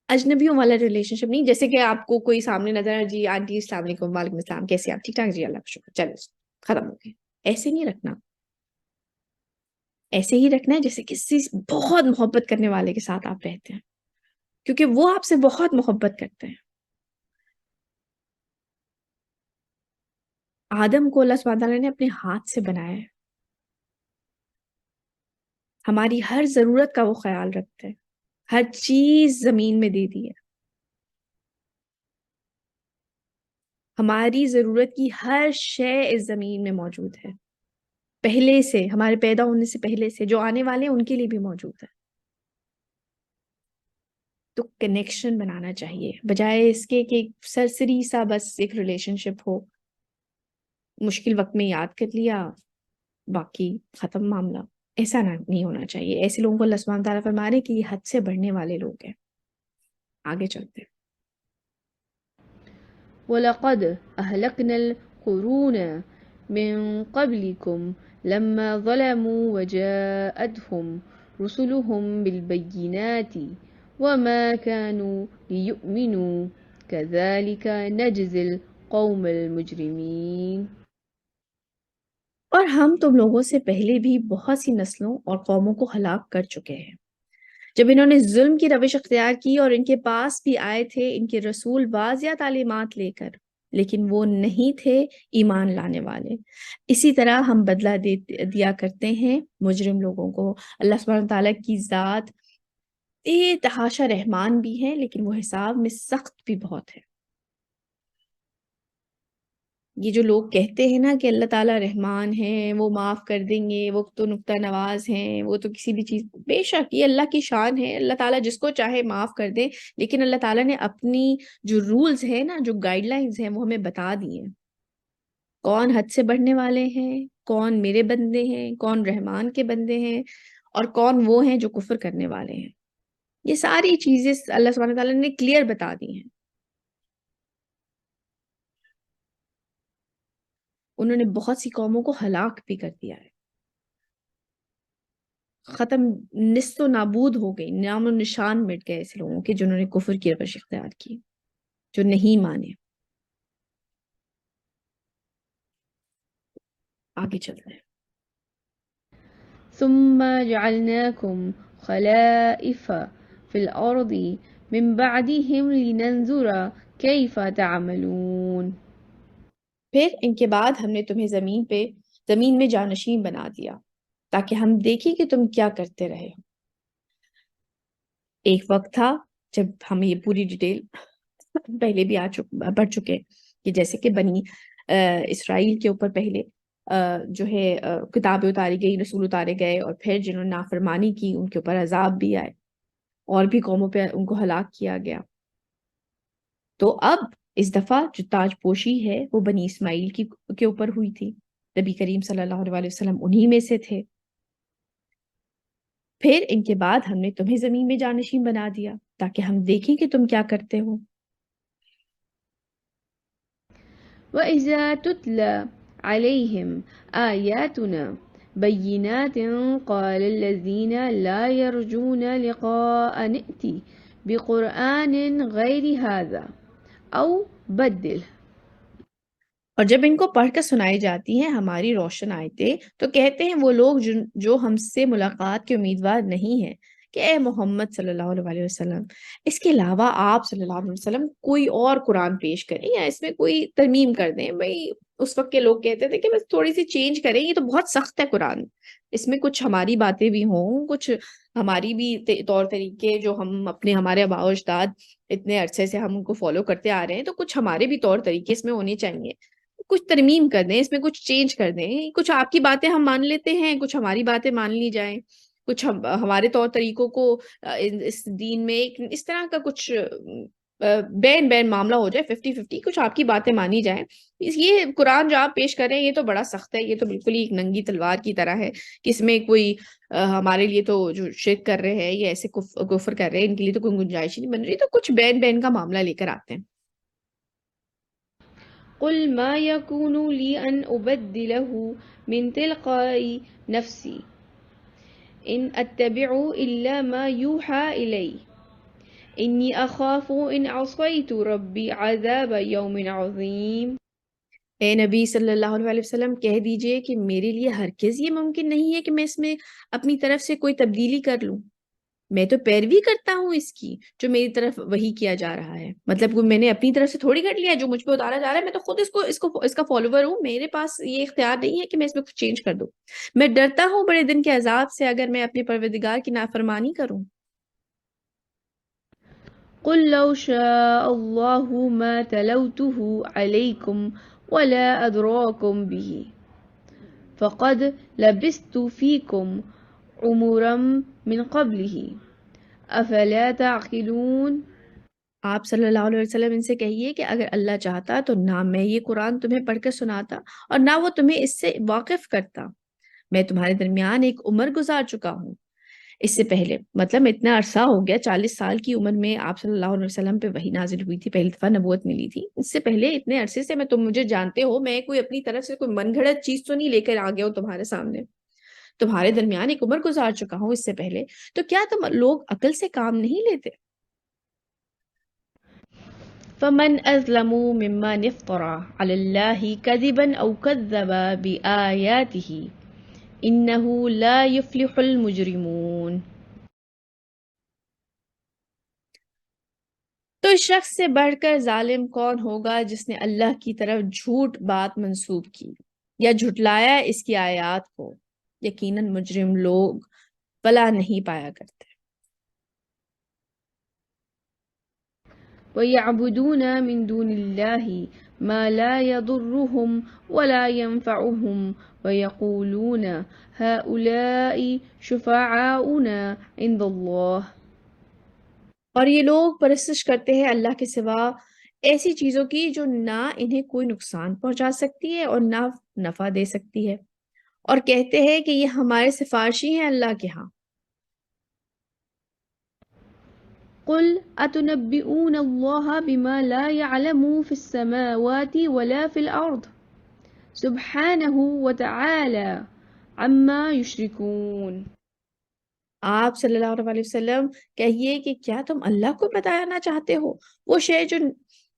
اجنبیوں والا ریلیشن شپ نہیں. جیسے کہ آپ کو کوئی سامنے نظر ہے، جی آنٹی السلام علیکم، وعلیکم السلام، کیسے آپ؟ ٹھیک ٹھاک جی اللہ کا شکر، چلو ختم ہو گئے. ایسے نہیں رکھنا. ایسے ہی رکھنا ہے جیسے کسی بہت محبت کرنے والے کے ساتھ آپ رہتے ہیں. کیونکہ وہ آپ سے بہت محبت کرتے ہیں. آدم کو اللہ سبحانہ تعالیٰ نے اپنے ہاتھ سے بنایا ہے. ہماری ہر ضرورت کا وہ خیال رکھتے ہیں. ہر چیز زمین میں دے دی ہے. ہماری ضرورت کی ہر شے اس زمین میں موجود ہے. پہلے سے، ہمارے پیدا ہونے سے پہلے سے، جو آنے والے ہیں ان کے لیے بھی موجود ہے. تو کنیکشن بنانا چاہیے بجائے اس کے کہ سرسری سا بس ایک ریلیشن شپ ہو، مشکل وقت میں یاد کر لیا باقی ختم معاملہ. ایسا نہیں ہونا چاہیے. ایسے لوگوں کو اللہ سبحانہ تعالیٰ فرما رہے کہ یہ حد سے بڑھنے والے لوگ ہیں. آگے چلتے ہیں. وَلَقَدْ أَهْلَكْنَا الْقُرُونَ مِنْ قَبْلِكُمْ لَمَّا ظَلَمُوا وَجَاءَتْهُمْ رُسُلُهُمْ بِالْبَيِّنَاتِ وَمَا كَانُوا لِيُؤْمِنُوا كَذَلِكَ نَجْزِي الْقَوْمَ الْمُجْرِمِينَ. اور ہم تم لوگوں سے پہلے بھی بہت سی نسلوں اور قوموں کو ہلاک کر چکے ہیں جب انہوں نے ظلم کی روش اختیار کی، اور ان کے پاس بھی آئے تھے ان کے رسول واضح تعلیمات لے کر، لیکن وہ نہیں تھے ایمان لانے والے. اسی طرح ہم بدلہ دیا کرتے ہیں مجرم لوگوں کو. اللہ سبحانہ تعالیٰ کی ذات تحاشا رحمان بھی ہے، لیکن وہ حساب میں سخت بھی بہت ہے. یہ جو لوگ کہتے ہیں نا کہ اللہ تعالیٰ رحمان ہے، وہ معاف کر دیں گے، وہ تو نکتہ نواز ہیں، وہ تو کسی بھی چیز، بے شک یہ اللہ کی شان ہے. اللہ تعالیٰ جس کو چاہے معاف کر دے، لیکن اللہ تعالیٰ نے اپنی جو رولز ہیں نا، جو گائیڈ لائنز ہیں، وہ ہمیں بتا دی ہیں. کون حد سے بڑھنے والے ہیں، کون میرے بندے ہیں، کون رحمان کے بندے ہیں، اور کون وہ ہیں جو کفر کرنے والے ہیں. یہ ساری چیزیں اللہ سبحانہ تعالیٰ نے کلیئر بتا دی ہیں. انہوں نے بہت سی قوموں کو ہلاک بھی کر دیا ہے. ختم، نست و نابود ہو گئی، نام و نشان مٹ گئے ایسے لوگوں کے جنہوں نے کفر کی روش اختیار کی، جو نہیں مانے. آگے چلتے ہیں. ثم جعلناكم خلائف في الأرض من بعدهم لننظر كيف تعملون. پھر ان کے بعد ہم نے تمہیں زمین میں جانشین بنا دیا تاکہ ہم دیکھیں کہ تم کیا کرتے رہے ہو. ایک وقت تھا جب ہم یہ پوری ڈیٹیل پہلے بھی پڑھ چکے کہ جیسے کہ بنی اسرائیل کے اوپر پہلے جو ہے کتابیں اتاری گئی، رسول اتارے گئے، اور پھر جنہوں نے نافرمانی کی ان کے اوپر عذاب بھی آئے، اور بھی قوموں پہ ان کو ہلاک کیا گیا. تو اب اس دفعہ جو تاج پوشی ہے وہ بنی اسماعیل کے اوپر ہوئی تھی. نبی کریم صلی اللہ علیہ وسلم انہی میں سے تھے. پھر ان کے بعد ہم نے تمہیں زمین میں جانشین بنا دیا تاکہ ہم دیکھیں کہ تم کیا کرتے ہو. وَإِذَا تُتْلَى عَلَيْهِمْ آيَاتُنَا بَيِّنَاتٍ قَالَ الَّذِينَ لَا يَرْجُونَ لِقَاءَنَا ائْتِ بِقُرْآنٍ غَيْرِ هَذَا أَوْ بَدِّلْهُ. اور جب ان کو پڑھ کر سنائی جاتی ہیں ہماری روشن آیتیں تو کہتے ہیں وہ لوگ جو ہم سے ملاقات کے امیدوار نہیں ہیں کہ اے محمد صلی اللہ علیہ وسلم، اس کے علاوہ آپ صلی اللہ علیہ وسلم کوئی اور قرآن پیش کریں یا اس میں کوئی ترمیم کر دیں. بھائی اس وقت کے لوگ کہتے تھے کہ بس تھوڑی سی چینج کریں، یہ تو بہت سخت ہے قرآن، اس میں کچھ ہماری باتیں بھی ہوں، کچھ ہماری بھی طور طریقے جو ہم ہمارے آباء و اجداد اتنے عرصے سے ہم ان کو فالو کرتے آ رہے ہیں، تو کچھ ہمارے بھی طور طریقے اس میں ہونے چاہیے، کچھ ترمیم کر دیں، اس میں کچھ چینج کر دیں. کچھ آپ کی باتیں ہم مان لیتے ہیں، کچھ ہماری باتیں مان لی جائیں، کچھ ہمارے طور طریقوں کو اس دین میں ایک اس طرح کا کچھ بین معاملہ ہو جائے، 50-50، کچھ آپ کی باتیں مانی جائیں. یہ قرآن جو آپ پیش کر رہے ہیں یہ تو بڑا سخت ہے، یہ تو بالکل ہی ایک ننگی تلوار کی طرح ہے کہ اس میں کوئی ہمارے لیے تو جو شرک کر رہے ہیں یا ایسے کفر کر رہے ہیں ان کے لیے تو کوئی گنجائش نہیں بن رہی، تو کچھ بین کا معاملہ لے کر آتے ہیں. قُلْ مَا يَكُونُ لِي أَنْ أُبَدِّلَهُ مِنْ تِلْقَاءِ نَفْسِي إِنْ أَتَّبِعُ إِلَّا مَا يُوحَى إِلَيَّ إِنِّي أَخَافُ إِنْ عَصَيْتُ رَبِّي عَذَابَ يَوْمٍ عَظِيمٍ. اے نبی صلی اللہ علیہ وسلم کہہ دیجئے کہ میرے لیے ہرگز یہ ممکن نہیں ہے کہ میں اس میں اپنی طرف سے کوئی تبدیلی کر لوں. میں تو پیروی کرتا ہوں اس کی جو میری طرف وہی کیا جا رہا ہے. مطلب میں نے اپنی طرف سے تھوڑی کر لیا جو مجھ پہ اتارا جا رہا ہے, میں تو خود اس کا فالوور ہوں. میرے پاس یہ اختیار نہیں ہے کہ میں اس میں کچھ چینج کر دوں. میں ڈرتا ہوں بڑے دن کے عذاب سے اگر میں اپنے پروردگار کی نافرمانی کروں. قل لو شاء الله ما تلوته عليكم ولا أدراكم به فقد لبثت فيكم عمرا من قبله أفلا تعقلون. آپ صلی اللہ علیہ وسلم ان سے کہیے کہ اگر اللہ چاہتا تو نہ میں یہ قرآن تمہیں پڑھ کر سناتا اور نہ وہ تمہیں اس سے واقف کرتا. میں تمہارے درمیان ایک عمر گزار چکا ہوں اس سے پہلے. مطلب اتنا عرصہ ہو گیا, 40 سال کی عمر میں آپ صلی اللہ علیہ وسلم پہ وحی نازل ہوئی تھی, پہلی دفعہ نبوت ملی تھی. اس سے پہلے اتنے عرصے سے تم مجھے جانتے ہو, میں کوئی اپنی طرف سے کوئی من گھڑت چیز تو نہیں لے کر آ گیا ہوں تمہارے سامنے. تمہارے درمیان ایک عمر گزار چکا ہوں اس سے پہلے, تو کیا تم لوگ عقل سے کام نہیں لیتے؟ فمن أظلم ممن افترى على الله كذبا أو كذب بآياته إنه لا يفلح المجرمون. تو اس شخص سے بڑھ کر ظالم کون ہوگا جس نے اللہ کی طرف جھوٹ بات منسوب کی یا جھٹلایا اس کی آیات کو. یقیناً مجرم لوگ فلاح نہیں پایا کرتے. ويعبدون من دون الله ما لا يضرهم ولا ينفعهم ويقولون هؤلاء شفعاؤنا عند الله. اور یہ لوگ پرستش کرتے ہیں اللہ کے سوا ایسی چیزوں کی جو نہ انہیں کوئی نقصان پہنچا سکتی ہے اور نہ نفع دے سکتی ہے, اور کہتے ہیں کہ یہ ہمارے سفارشی ہیں اللہ کے ہاں. قل أتنبئون الله بما لا يعلم في السماوات ولا في الأرض سبحانه وتعالى عما يشركون. آپ صلی اللہ علیہ وسلم کہیے کہ کیا تم اللہ کو بتانا چاہتے ہو وہ شے جو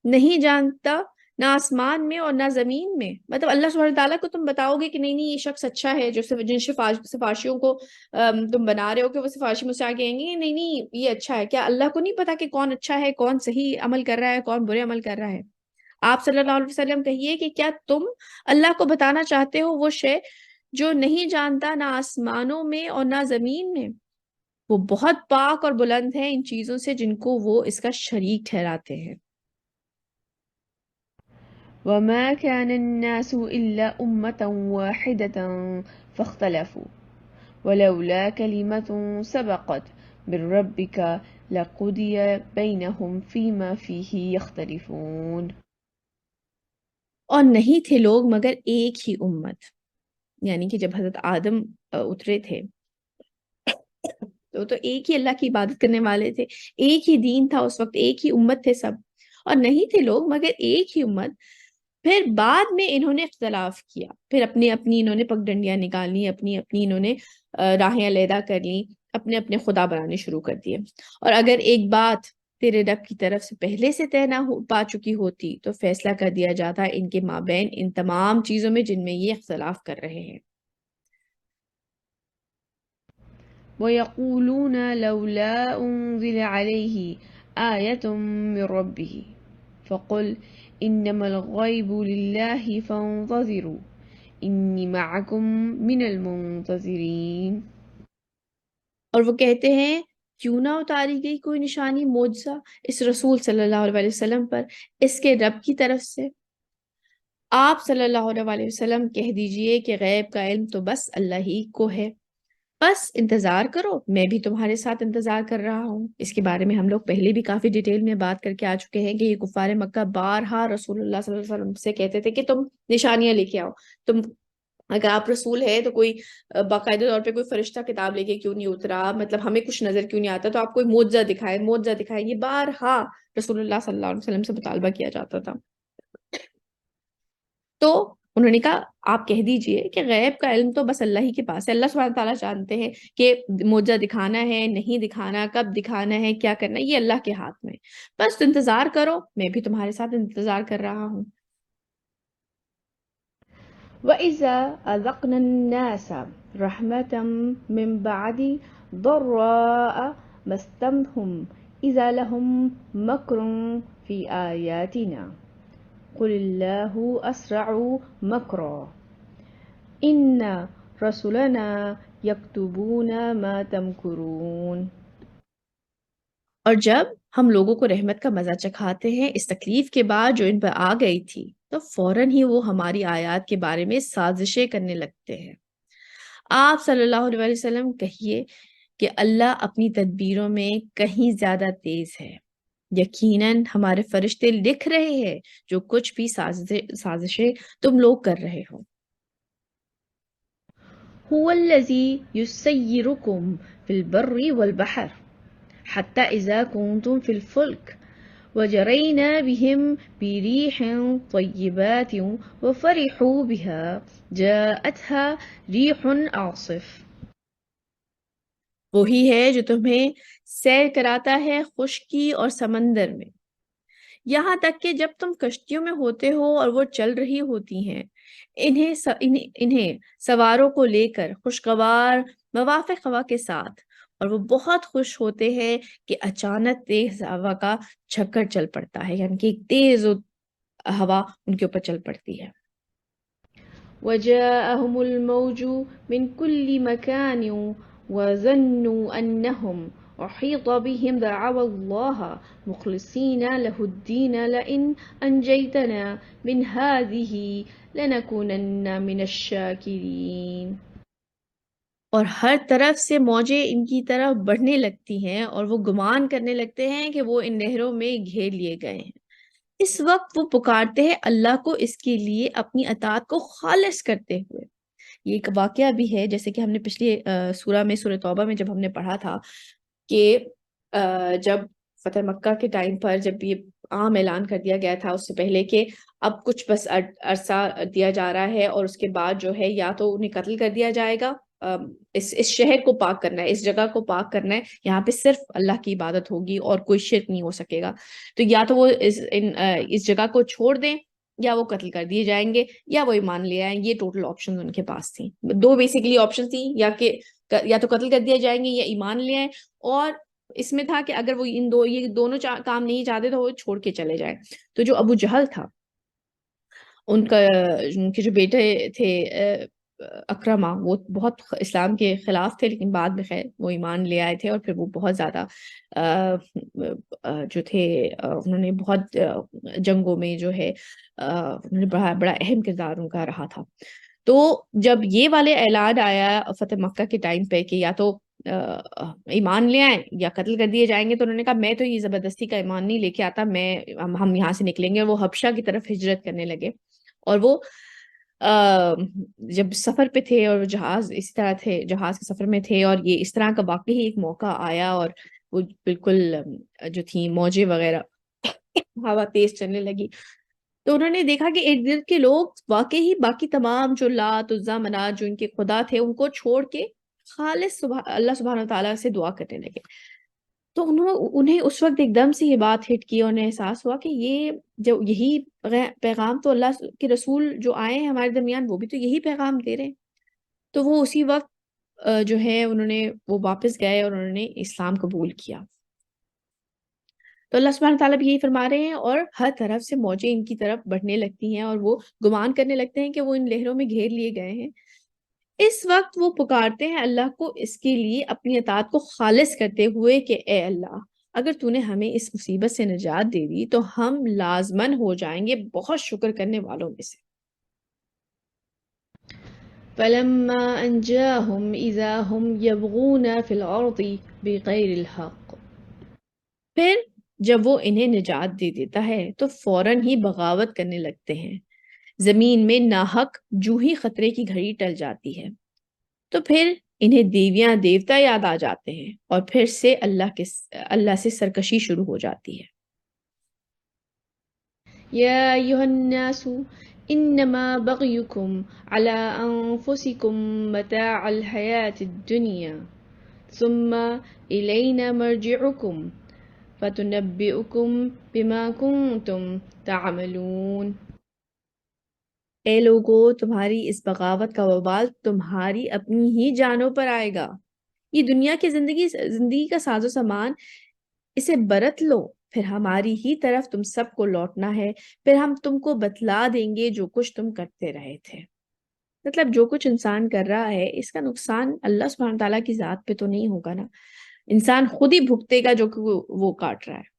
نہیں جانتا نہ آسمان میں اور نہ زمین میں. مطلب اللہ سبحانہ تعالیٰ کو تم بتاؤ گے کہ نہیں یہ شخص اچھا ہے, جو جن سفارشیوں کو تم بنا رہے ہو کہ وہ سفارشی مجھ سے آگے کہیں گے نہیں یہ اچھا ہے. کیا اللہ کو نہیں پتا کہ کون اچھا ہے, کون صحیح عمل کر رہا ہے, کون برے عمل کر رہا ہے؟ آپ صلی اللہ علیہ وسلم کہیے کہ کیا تم اللہ کو بتانا چاہتے ہو وہ شے جو نہیں جانتا نہ آسمانوں میں اور نہ زمین میں. وہ بہت پاک اور بلند ہے ان چیزوں سے جن کو وہ اس کا شریک ٹھہراتے ہیں. وما كان الناس إلا أمة واحدة فاختلفوا ولولا كلمة سبقت من ربك لقضي بينهم فيما فيه يختلفون. اور نہیں تھے لوگ مگر ایک ہی امت, یعنی کہ جب حضرت آدم اترے تھے تو ایک ہی اللہ کی عبادت کرنے والے تھے, ایک ہی دین تھا اس وقت, ایک ہی امت تھے سب, اور نہیں تھے لوگ مگر ایک ہی امت. پھر بعد میں انہوں نے اختلاف کیا, پھر اپنی اپنی انہوں نے پگڈنڈیاں نکالی, اپنی اپنی انہوں نے راہیں علیحدہ کر لی, اپنے اپنے خدا بنانے شروع کر دیے. اور اگر ایک بات تیرے رب کی طرف سے پہلے سے طے نہ پا چکی ہوتی تو فیصلہ کر دیا جاتا ان کے مابین ان تمام چیزوں میں جن میں یہ اختلاف کر رہے ہیں. ويقولون لولا أنزل عليه آية من ربه فقل إنما الغيب لله فانتظروا إني معكم من المنتظرين. اور وہ کہتے ہیں کیوں نہ اتاری گئی کوئی نشانی معجزہ اس رسول صلی اللہ علیہ وسلم پر اس کے رب کی طرف سے. آپ صلی اللہ علیہ وسلم کہہ دیجئے کہ غیب کا علم تو بس اللہ ہی کو ہے, بس انتظار کرو, میں بھی تمہارے ساتھ انتظار کر رہا ہوں. اس کے بارے میں ہم لوگ پہلے بھی کافی ڈیٹیل میں بات کر کے آ چکے ہیں کہ یہ کفار مکہ بارہا رسول اللہ صلی اللہ علیہ وسلم سے کہتے تھے کہ تم نشانیاں لے کے آؤ, تم اگر آپ رسول ہے تو کوئی باقاعدہ طور پہ کوئی فرشتہ کتاب لے کے کیوں نہیں اترا, مطلب ہمیں کچھ نظر کیوں نہیں آتا, تو آپ کوئی معجزہ دکھائے, معجزہ دکھائے. یہ بارہا رسول اللہ صلی اللہ علیہ وسلم سے مطالبہ کیا جاتا تھا. تو انہوں نے کہا آپ کہہ دیجئے کہ غیب کا علم تو بس اللہ ہی کے پاس ہے, اللہ سبحانہ تعالیٰ جانتے ہیں کہ معجزہ دکھانا ہے نہیں دکھانا, کب دکھانا ہے, کیا کرنا ہے, یہ اللہ کے ہاتھ میں, بس انتظار کرو, میں بھی تمہارے ساتھ انتظار کر رہا ہوں. وإذا أذقنا الناس رحمة من بعد ضراء مستمهم إذا لهم مكر في آياتنا قل الله أسرع مكرا إن رسلنا يكتبون ما تمكرون. اور جب ہم لوگوں کو رحمت کا مزہ چکھاتے ہیں اس تکلیف کے بعد جو ان پر آ گئی تھی تو فوراً ہی وہ ہماری آیات کے بارے میں سازشیں کرنے لگتے ہیں. آپ صلی اللہ علیہ وسلم کہیے کہ اللہ اپنی تدبیروں میں کہیں زیادہ تیز ہے. یقیناً ہمارے فرشتے لکھ رہے ہیں جو کچھ بھی سازشیں تم لوگ کر رہے ہو. هو الذي يسيركم في البر والبحر حتى إذا كنتم في الفلك وجرينا بهم بريح طيبات وفرحوا بها جاءتها ريح عاصف. وہی ہے جو تمہیں سیر کراتا ہے خشکی اور سمندر میں یہاں تک کہ جب تم کشتیوں میں ہوتے ہو اور وہ چل رہی ہوتی ہیں انہیں سواروں کو لے کر خوشگوار موافق ہوا کے ساتھ اور وہ بہت خوش ہوتے ہیں کہ اچانک تیز ہوا کا جھکڑ چل پڑتا ہے یعنی کہ ایک تیز ہوا ان کے اوپر چل پڑتی ہے. وجاءهم الموج من كل مكان وظنوا أنهم أحيط بهم دعوا الله مخلصين له الدين لئن أنجيتنا من هذه لنكونن من الشاكرين. اور ہر طرف سے موجیں ان کی طرف بڑھنے لگتی ہیں اور وہ گمان کرنے لگتے ہیں کہ وہ ان نہروں میں گھیر لیے گئے ہیں. اس وقت وہ پکارتے ہیں اللہ کو اس کے لیے اپنی اطاعت کو خالص کرتے ہوئے. یہ ایک واقعہ بھی ہے جیسے کہ ہم نے پچھلی سورہ توبہ میں جب ہم نے پڑھا تھا کہ جب فتح مکہ کے ٹائم پر جب یہ عام اعلان کر دیا گیا تھا اس سے پہلے کہ اب کچھ بس عرصہ دیا جا رہا ہے اور اس کے بعد جو ہے یا تو انہیں قتل کر دیا جائے گا اس شہر کو پاک کرنا ہے اس جگہ کو پاک کرنا ہے یہاں پہ صرف اللہ کی عبادت ہوگی اور کوئی شرک نہیں ہو سکے گا تو یا تو وہ اس جگہ کو چھوڑ دیں یا وہ قتل کر دیے جائیں گے یا وہ ایمان لے آئیں. یہ ٹوٹل آپشن ان کے پاس تھیں دو بیسیکلی آپشن تھیں یا تو قتل کر دیا جائیں گے یا ایمان لے آئیں اور اس میں تھا کہ اگر وہ یہ دونوں کام نہیں چاہتے تو وہ چھوڑ کے چلے جائیں. تو جو ابو جہل تھا ان کے جو بیٹے تھے اکرما وہ بہت اسلام کے خلاف تھے لیکن بعد میں خیر وہ ایمان لے آئے تھے اور پھر وہ بہت زیادہ جو تھے انہوں نے بہت جنگوں میں جو ہے انہوں نے بڑا اہم کردار ان کا رہا تھا. تو جب یہ والے اعلان آیا فتح مکہ کے ٹائم پہ کہ یا تو ایمان لے آئیں یا قتل کر دیے جائیں گے تو انہوں نے کہا میں تو یہ زبردستی کا ایمان نہیں لے کے آتا ہم یہاں سے نکلیں گے. وہ حبشہ کی طرف ہجرت کرنے لگے اور وہ جب سفر پہ تھے اور جہاز اسی طرح تھے جہاز کے سفر میں تھے اور یہ اس طرح کا واقعی ایک موقع آیا اور وہ بالکل جو تھی موجیں وغیرہ ہوا تیز چلنے لگی تو انہوں نے دیکھا کہ ارد گرد کے لوگ واقعی باقی تمام جو لات عزا منات جو ان کے خدا تھے ان کو چھوڑ کے خالص اللہ سبحانہ وتعالیٰ سے دعا کرنے لگے. تو انہیں اس وقت ایک دم سے یہ بات ہٹ کی اور انہیں احساس ہوا کہ یہ جو یہی پیغام تو اللہ کے رسول جو آئے ہیں ہمارے درمیان وہ بھی تو یہی پیغام دے رہے ہیں. تو وہ اسی وقت جو ہے انہوں نے وہ واپس گئے اور انہوں نے اسلام قبول کیا. تو اللہ سبحانہ تعالیٰ بھی یہی فرما رہے ہیں اور ہر طرف سے موجیں ان کی طرف بڑھنے لگتی ہیں اور وہ گمان کرنے لگتے ہیں کہ وہ ان لہروں میں گھیر لیے گئے ہیں. اس وقت وہ پکارتے ہیں اللہ کو اس کے لیے اپنی اطاعت کو خالص کرتے ہوئے کہ اے اللہ اگر تو نے ہمیں اس مصیبت سے نجات دے دی تو ہم لازماً ہو جائیں گے بہت شکر کرنے والوں میں سے. فلما أنجاهم إذا هم يبغون في الأرض بغير الحق. پھر جب وہ انہیں نجات دے دیتا ہے تو فوراً ہی بغاوت کرنے لگتے ہیں زمین میں ناحق جو ہی خطرے کی گھڑی ٹل جاتی ہے تو پھر انہیں دیویاں دیوتا یاد آ جاتے ہیں اور پھر سے اللہ سے سرکشی شروع ہو جاتی ہے. يا أيها الناس إنما بغيكم على أنفسكم متاع الحياة الدنيا ثم إلينا مرجعكم فَتُنَبِّئُكُمْ بِمَا كُنْتُمْ تَعْمَلُونَ. اے لوگو تمہاری اس بغاوت کا وبال تمہاری اپنی ہی جانوں پر آئے گا یہ دنیا کی زندگی کا ساز و سامان، اسے برت لو، پھر ہماری ہی طرف تم سب کو لوٹنا ہے، پھر ہم تم کو بتلا دیں گے جو کچھ تم کرتے رہے تھے۔ مطلب جو کچھ انسان کر رہا ہے اس کا نقصان اللہ سبحانہ تعالیٰ کی ذات پہ تو نہیں ہوگا نا، انسان خود ہی بھگتے گا جو کہ وہ کاٹ رہا ہے۔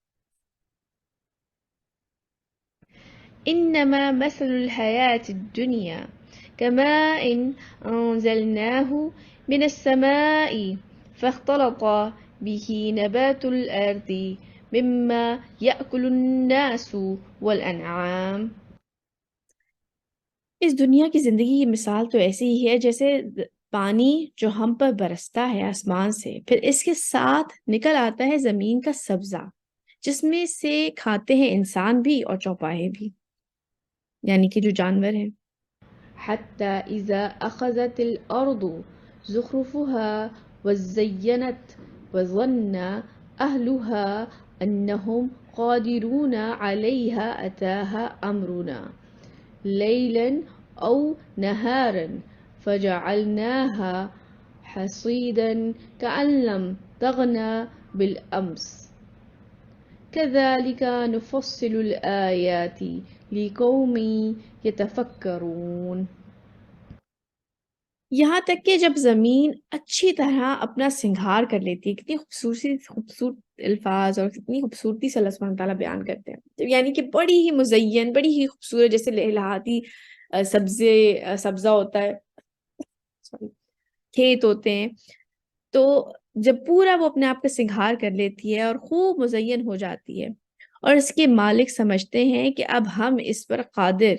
إنما مثل الحياة الدنيا كماء أنزلناه من السماء فاختلط به نبات الأرض مما يأكل الناس والأنعام۔ اس دنیا کی زندگی کی مثال تو ایسی ہی ہے جیسے پانی جو ہم پر برستا ہے آسمان سے، پھر اس کے ساتھ نکل آتا ہے زمین کا سبزہ، جس میں سے کھاتے ہیں انسان بھی اور چوپائے بھی، یعنی کہ جو جانور ہیں۔ حتى إذا أخذت الأرض زخرفها وزينت وظن أهلها أنهم قادرون عليها أتاها أمرنا ليلا أو نهارا فجعلناها حصيدا كأن لم تغن بالأمس كذلك نفصل الآيات لقوم يتفكرون۔ یہاں تک کہ جب زمین اچھی طرح اپنا سنگھار کر لیتی ہے، کتنی خوبصورت الفاظ اور کتنی خوبصورتی سے اللہ سبحانہ تعالیٰ بیان کرتے ہیں، یعنی کہ بڑی ہی مزین، بڑی ہی خوبصورت، جیسے لہلاتی سبزہ ہوتا ہے، کھیت ہوتے ہیں، تو جب پورا وہ اپنے آپ کا سنگھار کر لیتی ہے اور خوب مزین ہو جاتی ہے اور اس کے مالک سمجھتے ہیں کہ اب ہم اس پر قادر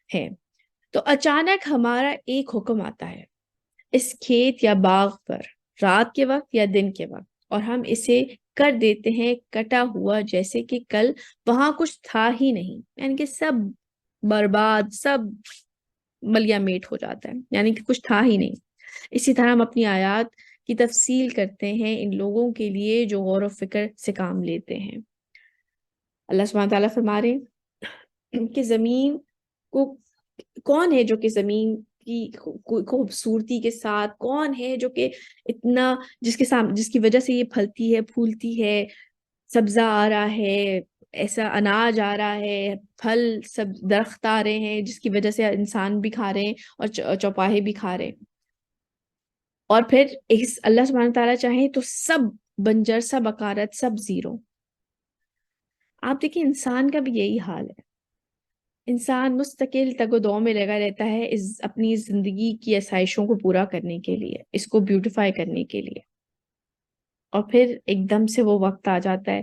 ہیں، تو اچانک ہمارا ایک حکم آتا ہے اس کھیت یا باغ پر، رات کے وقت یا دن کے وقت، اور ہم اسے کر دیتے ہیں کٹا ہوا جیسے کہ کل وہاں کچھ تھا ہی نہیں، یعنی کہ سب برباد، سب ملیا میٹ ہو جاتا ہے، یعنی کہ کچھ تھا ہی نہیں۔ اسی طرح ہم اپنی آیات کی تفصیل کرتے ہیں ان لوگوں کے لیے جو غور و فکر سے کام لیتے ہیں۔ اللہ سبحانہ تعالیٰ فرما رہے ہیں کہ زمین کو کون ہے جو کہ زمین کی خوبصورتی کے ساتھ، کون ہے جو کہ اتنا جس کی وجہ سے یہ پھلتی ہے، پھولتی ہے، سبزہ آ رہا ہے، ایسا اناج آ رہا ہے، پھل سب درخت آ رہے ہیں جس کی وجہ سے انسان بھی کھا رہے ہیں اور چوپاہے بھی کھا رہے ہیں، اور پھر اللہ سبحانہ تعالیٰ چاہیں تو سب بنجر، سب اکارت، سب زیرو۔ آپ دیکھیں انسان کا بھی یہی حال ہے، انسان مستقل تگ و دو میں لگا رہتا ہے اپنی زندگی کی آسائشوں کو پورا کرنے کے لیے، اس کو بیوٹیفائی کرنے کے لیے، اور پھر ایک دم سے وہ وقت آ جاتا ہے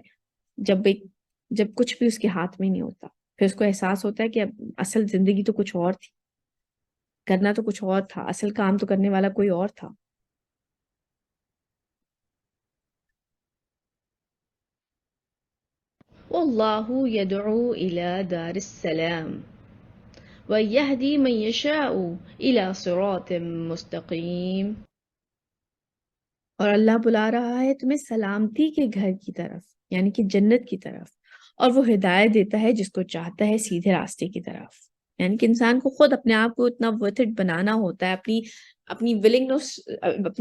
جب کچھ بھی اس کے ہاتھ میں نہیں ہوتا، پھر اس کو احساس ہوتا ہے کہ اب اصل زندگی تو کچھ اور تھی، کرنا تو کچھ اور تھا، اصل کام تو کرنے والا کوئی اور تھا۔ والله يدعو إلى دار السلام ويهدي من يشاء إلى صراط مستقيم۔ اور اللہ بلا رہا ہے تمہیں سلامتی کے گھر کی طرف، یعنی کہ جنت کی طرف، اور وہ ہدایت دیتا ہے جس کو چاہتا ہے سیدھے راستے کی طرف، یعنی کہ انسان کو خود اپنے آپ کو اتنا ورتھ اٹ بنانا ہوتا ہے، اپنی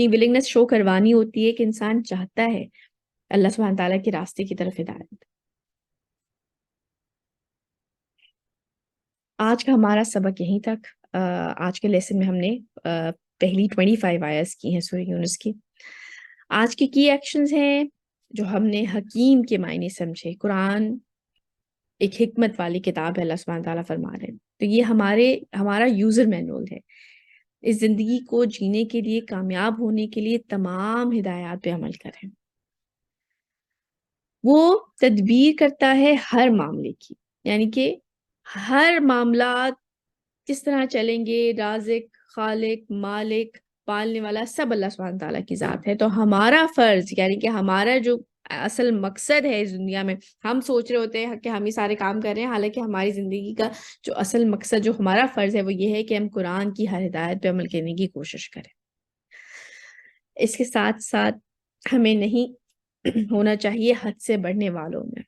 ولنگنس شو کروانی ہوتی ہے کہ انسان چاہتا ہے اللہ سبحانہ تعالیٰ کے راستے کی طرف ہدایت۔ آج کا ہمارا سبق یہیں تک۔ آج کے لیسن میں ہم نے پہلی 25 آیتیں کی ہیں سورہ یونس کی۔ آج کی ایکشنز ہیں جو ہم نے حکیم کے معنی سمجھے۔ قرآن ایک حکمت والی کتاب ہے، اللہ سبحانہ تعالیٰ فرما رہے ہیں، تو یہ ہمارا یوزر مینول ہے، اس زندگی کو جینے کے لیے، کامیاب ہونے کے لیے تمام ہدایات پہ عمل کریں۔ وہ تدبیر کرتا ہے ہر معاملے کی، یعنی کہ ہر معاملات کس طرح چلیں گے، رازق، خالق، مالک، پالنے والا سب اللہ سبحانہ تعالیٰ کی ذات ہے۔ تو ہمارا فرض، یعنی کہ ہمارا جو اصل مقصد ہے اس دنیا میں، ہم سوچ رہے ہوتے ہیں کہ ہم یہ سارے کام کر رہے ہیں، حالانکہ ہماری زندگی کا جو اصل مقصد، جو ہمارا فرض ہے، وہ یہ ہے کہ ہم قرآن کی ہر ہدایت پہ عمل کرنے کی کوشش کریں۔ اس کے ساتھ ساتھ ہمیں نہیں ہونا چاہیے حد سے بڑھنے والوں میں،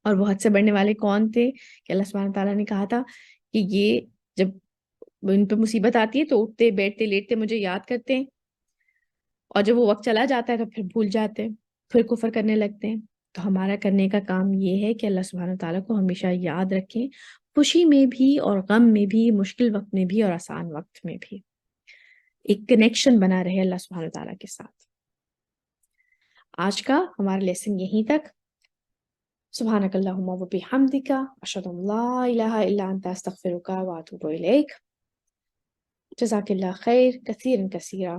اور وہ حد سے بڑھنے والے کون تھے کہ اللہ سبحانہ تعالیٰ نے کہا تھا کہ یہ جب ان پہ مصیبت آتی ہے تو اٹھتے، بیٹھتے، لیٹتے مجھے یاد کرتے ہیں، اور جب وہ وقت چلا جاتا ہے تو پھر بھول جاتے ہیں، پھر کفر کرنے لگتے ہیں. تو ہمارا کرنے کا کام یہ ہے کہ اللہ سبحانہ وتعالیٰ کو ہمیشہ یاد رکھیں، خوشی میں بھی اور غم میں بھی، مشکل وقت میں بھی اور آسان وقت میں بھی. ایک کنیکشن بنا رہے اللہ سبحانہ وتعالیٰ کے ساتھ. آج کا ہمارا لیسن یہیں تک. سبحانک اللہم و بحمدک، اشہد ان لا الہ الا انت، استغفرک و اتوب الیک. جزاک اللہ خیر کثیرا کثیرا.